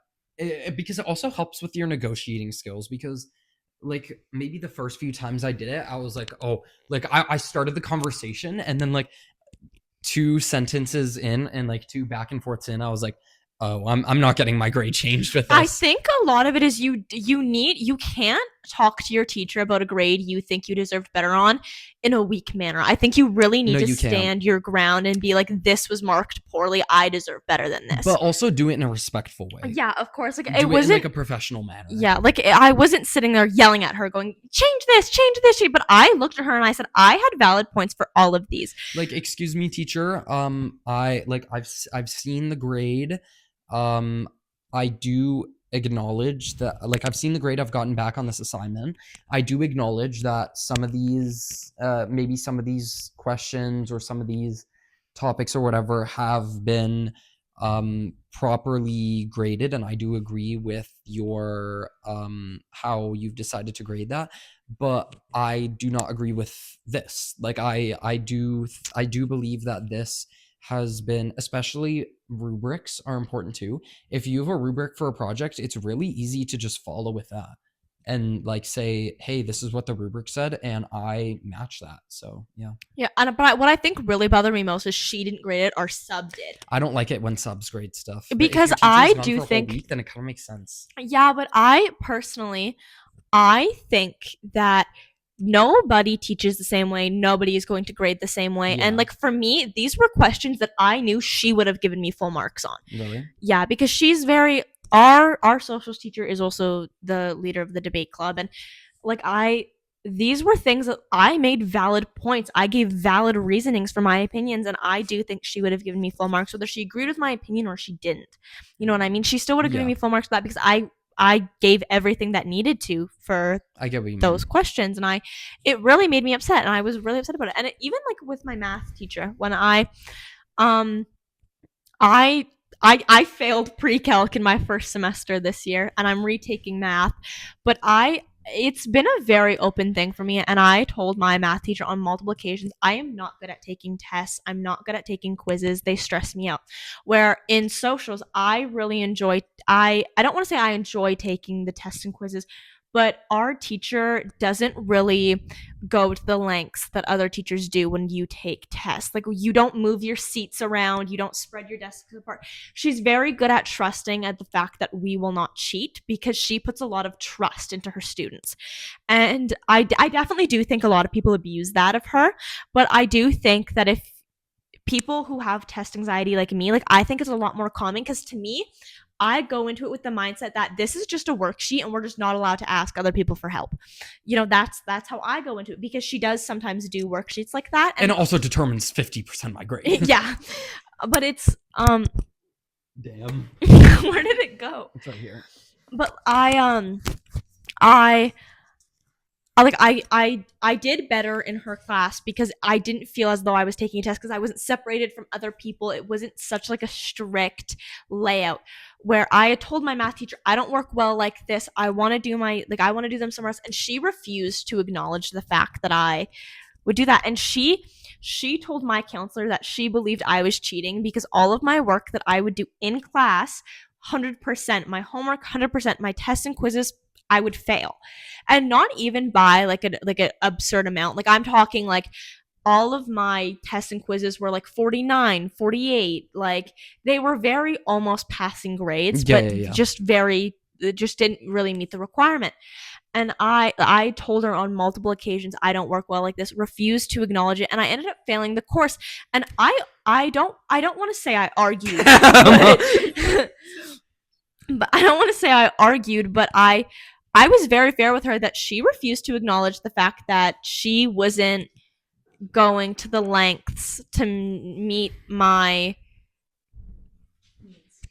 because it also helps with your negotiating skills. Because like maybe the first few times I did it, I was like, oh, like I started the conversation, and then like 2 sentences in and like 2 back and forths in, I was like, oh, I'm not getting my grade changed with this. I think a lot of it is you can't talk to your teacher about a grade you think you deserved better on in a weak manner. I think you really need to stand your ground and be like, this was marked poorly. I deserve better than this. But also do it in a respectful way. Yeah, of course. Like, it wasn't in like a professional manner. Yeah, like I wasn't sitting there yelling at her going, change this. But I looked at her and I said, I had valid points for all of these. Like, excuse me, teacher. I've seen the grade. I do acknowledge that, like, I've seen the grade I've gotten back on this assignment. I do acknowledge that some of these, maybe some of these questions or some of these topics or whatever have been properly graded, and I do agree with your how you've decided to grade that, but I do not agree with this. Like, I do believe that this has been, especially rubrics are important too. If you have a rubric for a project, it's really easy to just follow with that and like say, hey, this is what the rubric said, and I match that. So yeah, but what I think really bothered me most is she didn't grade it, our sub did. I don't like it when subs grade stuff, because I do think week, then it kind of makes sense. Yeah, but I think that nobody teaches the same way. Nobody is going to grade the same way. Yeah. And like for me, these were questions that I knew she would have given me full marks on. Really? Yeah, because she's very our socials teacher is also the leader of the debate club, and like these were things that I made valid points. I gave valid reasonings for my opinions, and I do think she would have given me full marks whether she agreed with my opinion or she didn't. You know what I mean? She still would have given me full marks for that because I gave everything that needed to for those questions, and it really made me upset, and I was really upset about it. And even like with my math teacher, when I failed pre-calc in my first semester this year, and I'm retaking math, but it's been a very open thing for me, and I told my math teacher on multiple occasions, I am not good at taking tests. I'm not good at taking quizzes. They stress me out. Where in socials, I really enjoy, I don't want to say I enjoy taking the tests and quizzes, but our teacher doesn't really go to the lengths that other teachers do when you take tests. Like, you don't move your seats around. You don't spread your desks apart. She's very good at trusting at the fact that we will not cheat because she puts a lot of trust into her students. And I definitely do think a lot of people abuse that of her. But I do think that if people who have test anxiety like me, like, I think it's a lot more common, because to me, I go into it with the mindset that this is just a worksheet and we're just not allowed to ask other people for help. You know, that's how I go into it, because she does sometimes do worksheets like that. And it also determines 50% of my grade. Yeah. But it's, damn. Where did it go? It's right here. But I did better in her class because I didn't feel as though I was taking a test, because I wasn't separated from other people. It wasn't such like a strict layout where I had told my math teacher, I don't work well like this. I want to do them somewhere else. And she refused to acknowledge the fact that I would do that. And she told my counselor that she believed I was cheating because all of my work that I would do in class, 100%, my homework, 100%, my tests and quizzes, I would fail. And not even by like an absurd amount. Like, I'm talking like all of my tests and quizzes were like 49, 48. Like, they were very almost passing grades, just didn't really meet the requirement. And I told her on multiple occasions, I don't work well like this, refused to acknowledge it, and I ended up failing the course. And I don't want to say I argued, but I don't want to say I argued, but I was very fair with her that she refused to acknowledge the fact that she wasn't going to the lengths to meet my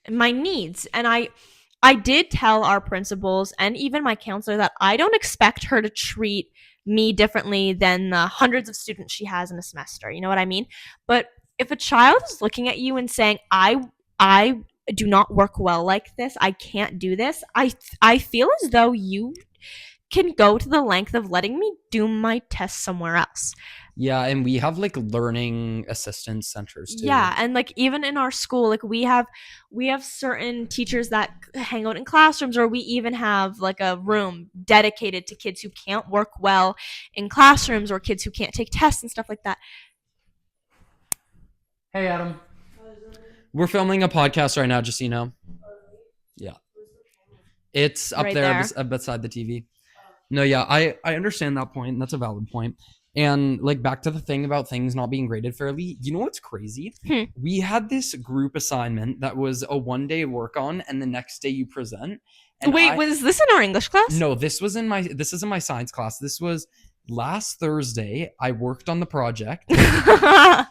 needs. And I did tell our principals and even my counselor that I don't expect her to treat me differently than the hundreds of students she has in a semester. You know what I mean? But if a child is looking at you and saying, I do not work well like this. I can't do this. I feel as though you can go to the length of letting me do my test somewhere else. Yeah, and we have like learning assistance centers too. Yeah, and like even in our school, like we have certain teachers that hang out in classrooms, or we even have like a room dedicated to kids who can't work well in classrooms, or kids who can't take tests and stuff like that. Hey, Adam. We're filming a podcast right now, just so you know. Yeah. It's up Right there, there. beside the TV. No, yeah, I understand that point. That's a valid point. And like back to the thing about things not being graded fairly. You know what's crazy? We had this group assignment that was a 1-day work on, and the next day you present. And Wait, was this in our English class? No, this is in my science class. This was last Thursday. I worked on the project. The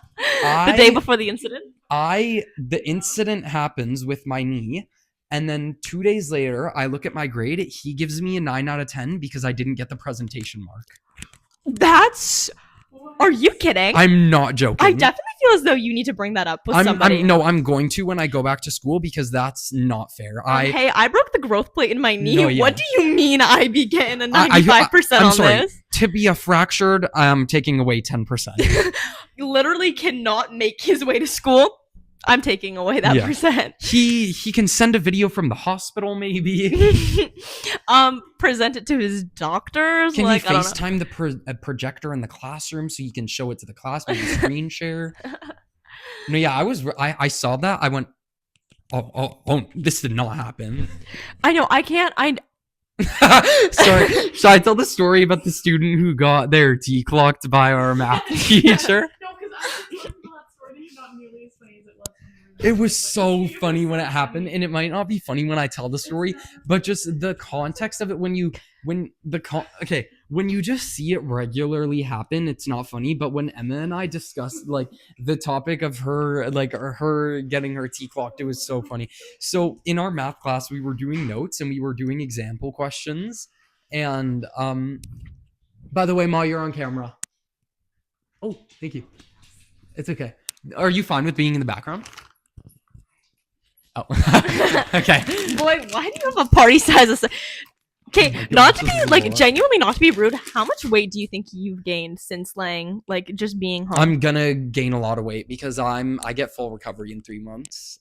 day before the incident? The incident happens with my knee, and then 2 days later, I look at my grade. He gives me a 9 out of 10 because I didn't get the presentation mark. Are you kidding? I'm not joking. I definitely feel as though you need to bring that up with somebody. I'm going to when I go back to school because that's not fair. Hey, I broke the growth plate in my knee. No, yeah. What do you mean I be getting a 95% I'm on sorry. this? Tibia fractured. I'm taking away 10%. He literally cannot make his way to school. I'm taking away that Yeah. percent. He can send a video from the hospital, maybe. Present it to his doctors. Can like, he FaceTime the projector in the classroom so you can show it to the class, maybe screen share? No, yeah, I saw that. I went, oh, this did not happen. I know. I can't. Sorry, should I tell the story about the student who got their T clocked by our math teacher? No, because I was talking about that story, not nearly as funny as it was. It was so funny when it happened, and it might not be funny when I tell the story, but just the context of it when you just see it regularly happen, it's not funny. But when Emma and I discussed like the topic of her getting her T clocked, it was so funny. So in our math class, we were doing notes and we were doing example questions. And by the way, Ma, you're on camera. Oh, thank you. It's okay. Are you fine with being in the background? Oh, okay. Boy, why do you have a party size of? Okay, not to this be is a like lot. genuinely not to be rude. How much weight do you think you've gained since laying, like just being home? I'm gonna gain a lot of weight because I get full recovery in 3 months.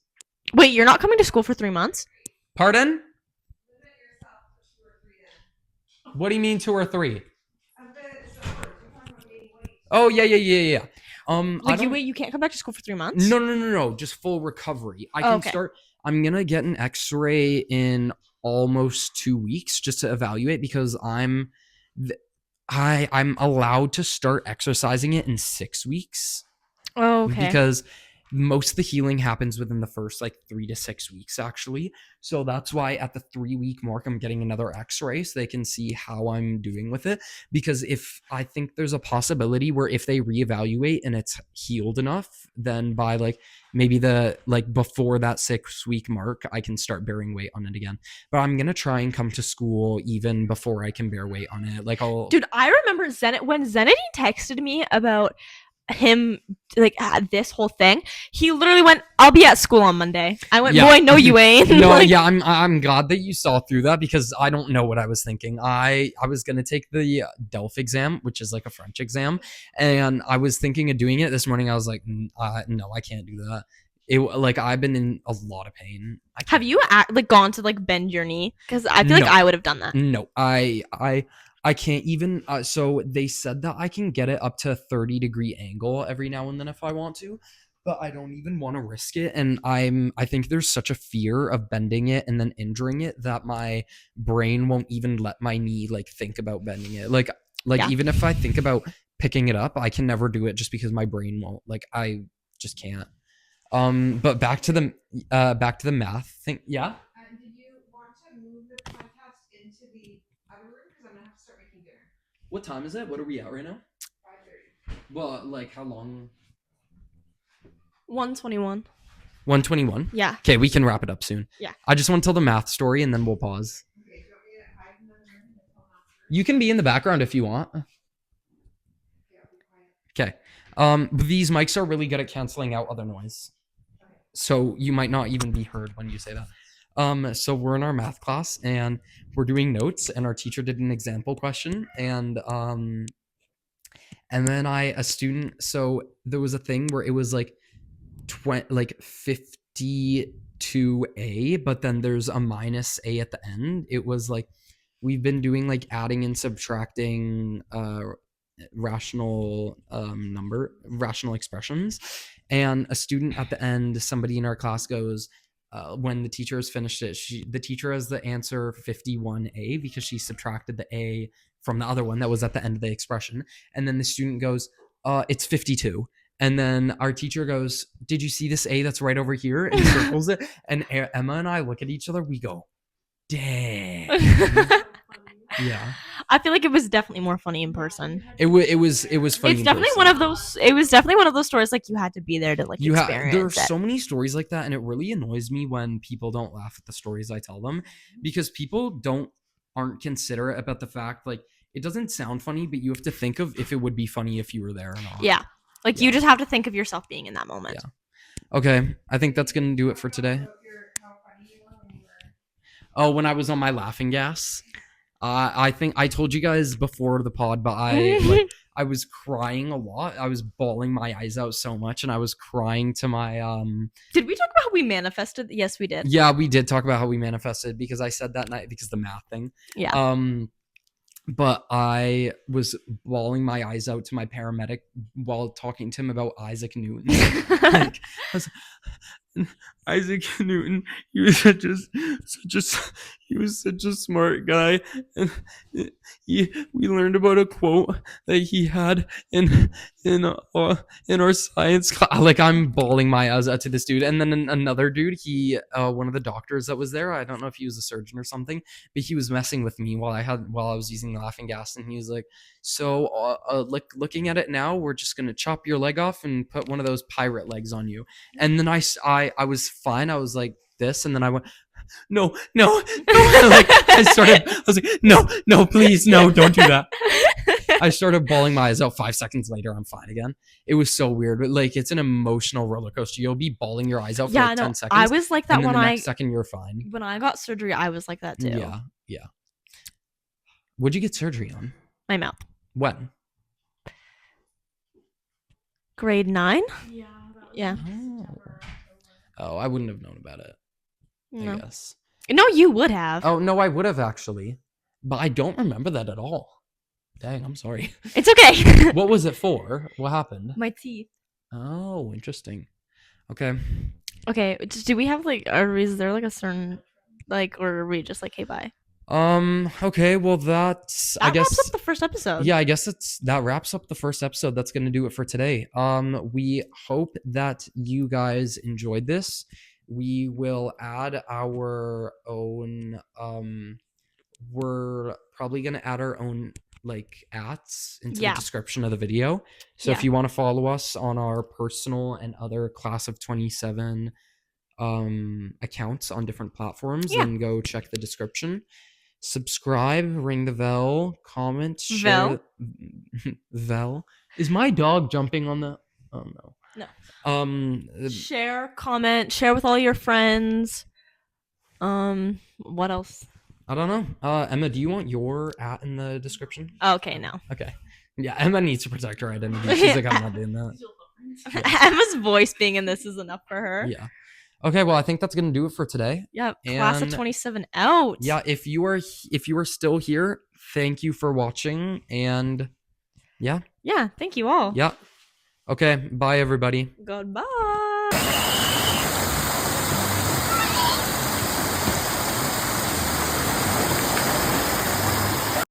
Wait, you're not coming to school for 3 months? Pardon? What do you mean 2 or 3? Oh yeah. Like you can't come back to school for 3 months? No. Just full recovery. I can okay. start. I'm gonna get an X-ray in almost 2 weeks just to evaluate because I'm allowed to start exercising it in 6 weeks. Oh, okay. Because most of the healing happens within the first like 3 to 6 weeks actually. So that's why at the 3-week mark I'm getting another X-ray so they can see how I'm doing with it. Because if I think there's a possibility where if they reevaluate and it's healed enough, then by like maybe before that 6-week mark I can start bearing weight on it again. But I'm gonna try and come to school even before I can bear weight on it. Like Dude, I remember when Zenity texted me about him like this whole thing, he literally went, "I'll be at school on Monday." I went, Yeah. "Boy, no you ain't." No, Like, yeah, I'm glad that you saw through that because I don't know what I was thinking. I was gonna take the DELF exam, which is like a French exam, and I was thinking of doing it this morning. I was like, no, I can't do that. I've been in a lot of pain. have you gone to like bend your knee? Because I feel like No. I would have done that. No, I can't even. So they said that I can get it up to a 30-degree angle every now and then if I want to, but I don't even want to risk it. And I think there's such a fear of bending it and then injuring it that my brain won't even let my knee like think about bending it. Yeah. Even if I think about picking it up, I can never do it just because my brain won't. Like I just can't. But back to the math thing. Yeah. Did you want to move the podcast into the other room? Because I'm gonna have to start making dinner. What time is it? What are we at right now? 5:30. Well, like how long? 121. 121. Yeah. Okay, we can wrap it up soon. Yeah. I just want to tell the math story and then we'll pause. Okay, do you want me to hide in the room until after? You can be in the background if you want. Yeah, I'll be quiet. Okay. These mics are really good at canceling out other noise. Okay. so you might not even be heard when you say that. So we're in our math class and we're doing notes, and our teacher did an example question, and then a student. So there was a thing where it was like 52A, but then there's a minus A at the end. It was like we've been doing like adding and subtracting rational expressions, and a student at the end, somebody in our class goes, when the teacher has finished it, the teacher has the answer 51A because she subtracted the A from the other one that was at the end of the expression, and then the student goes, it's 52. And then our teacher goes, did you see this A that's right over here? And circles it. And Emma and I look at each other. We go, dang. Yeah. I feel like it was definitely more funny in person. It was funny. It's definitely one of those. It was definitely one of those stories like you had to be there to like experience there are it. so many stories like that, and it really annoys me when people don't laugh at the stories I tell them, because people aren't considerate about the fact, like, it doesn't sound funny, but you have to think of if it would be funny if you were there or not. Yeah. Like you just have to think of yourself being in that moment. Yeah. Okay, I think that's gonna do it for today. Oh, when I was on my laughing gas, I think I told you guys before the pod, but I was crying a lot. I was bawling my eyes out so much, and I was crying to my Did we talk about how we manifested? Yes, we did. Yeah, we did talk about how we manifested, because I said that night because the math thing. Yeah. But I was bawling my eyes out to my paramedic while talking to him about Isaac Newton. Like, Isaac Newton, he was such a smart guy, and we learned about a quote that he had in our science class. Like, I'm bawling my eyes out to this dude. And then another dude, one of the doctors that was there, I don't know if he was a surgeon or something, but he was messing with me while I was using the laughing gas, and he was like, so looking at it now, we're just gonna chop your leg off and put one of those pirate legs on you. And then I was fine. I was like this, and then I went, no. Like, I was like, no, please, no, don't do that. I started bawling my eyes out. 5 seconds later, I'm fine again. It was so weird, but like, it's an emotional roller coaster. You'll be bawling your eyes out for 10 seconds. I was like that and then when the next second you're fine. When I got surgery, I was like that too. Yeah. What'd you get surgery on? My mouth. When? Grade 9. Yeah. Yeah. Oh, I wouldn't have known about it. No. I guess. No, you would have. Oh no, I would have actually, but I don't remember that at all. Dang, I'm sorry. It's okay. What was it for? What happened? My teeth. Oh, interesting. Okay. Okay, do we have like, is there like a certain, like, or are we just like, hey, bye? Okay, well that's, I guess. That wraps up the first episode. Yeah, I guess that wraps up the first episode. That's gonna do it for today. We hope that you guys enjoyed this. We will add our own, we're probably gonna add our own like @s into the description of the video. So if you want to follow us on our personal and other class of 27 accounts on different platforms, then go check the description. Subscribe, ring the bell, comment, share. Vel. Is my dog jumping on the? Oh no. No. Share, comment, share with all your friends. What else? I don't know. Emma, do you want your @ in the description? Okay, no. Okay. Yeah, Emma needs to protect her identity. She's like, I'm not doing that. Emma's voice being in this is enough for her. Yeah. Okay, well, I think that's gonna do it for today. Yeah, class of 27 out. Yeah, if you are still here, thank you for watching, and yeah. Yeah, thank you all. Yeah. Okay, bye everybody. Goodbye.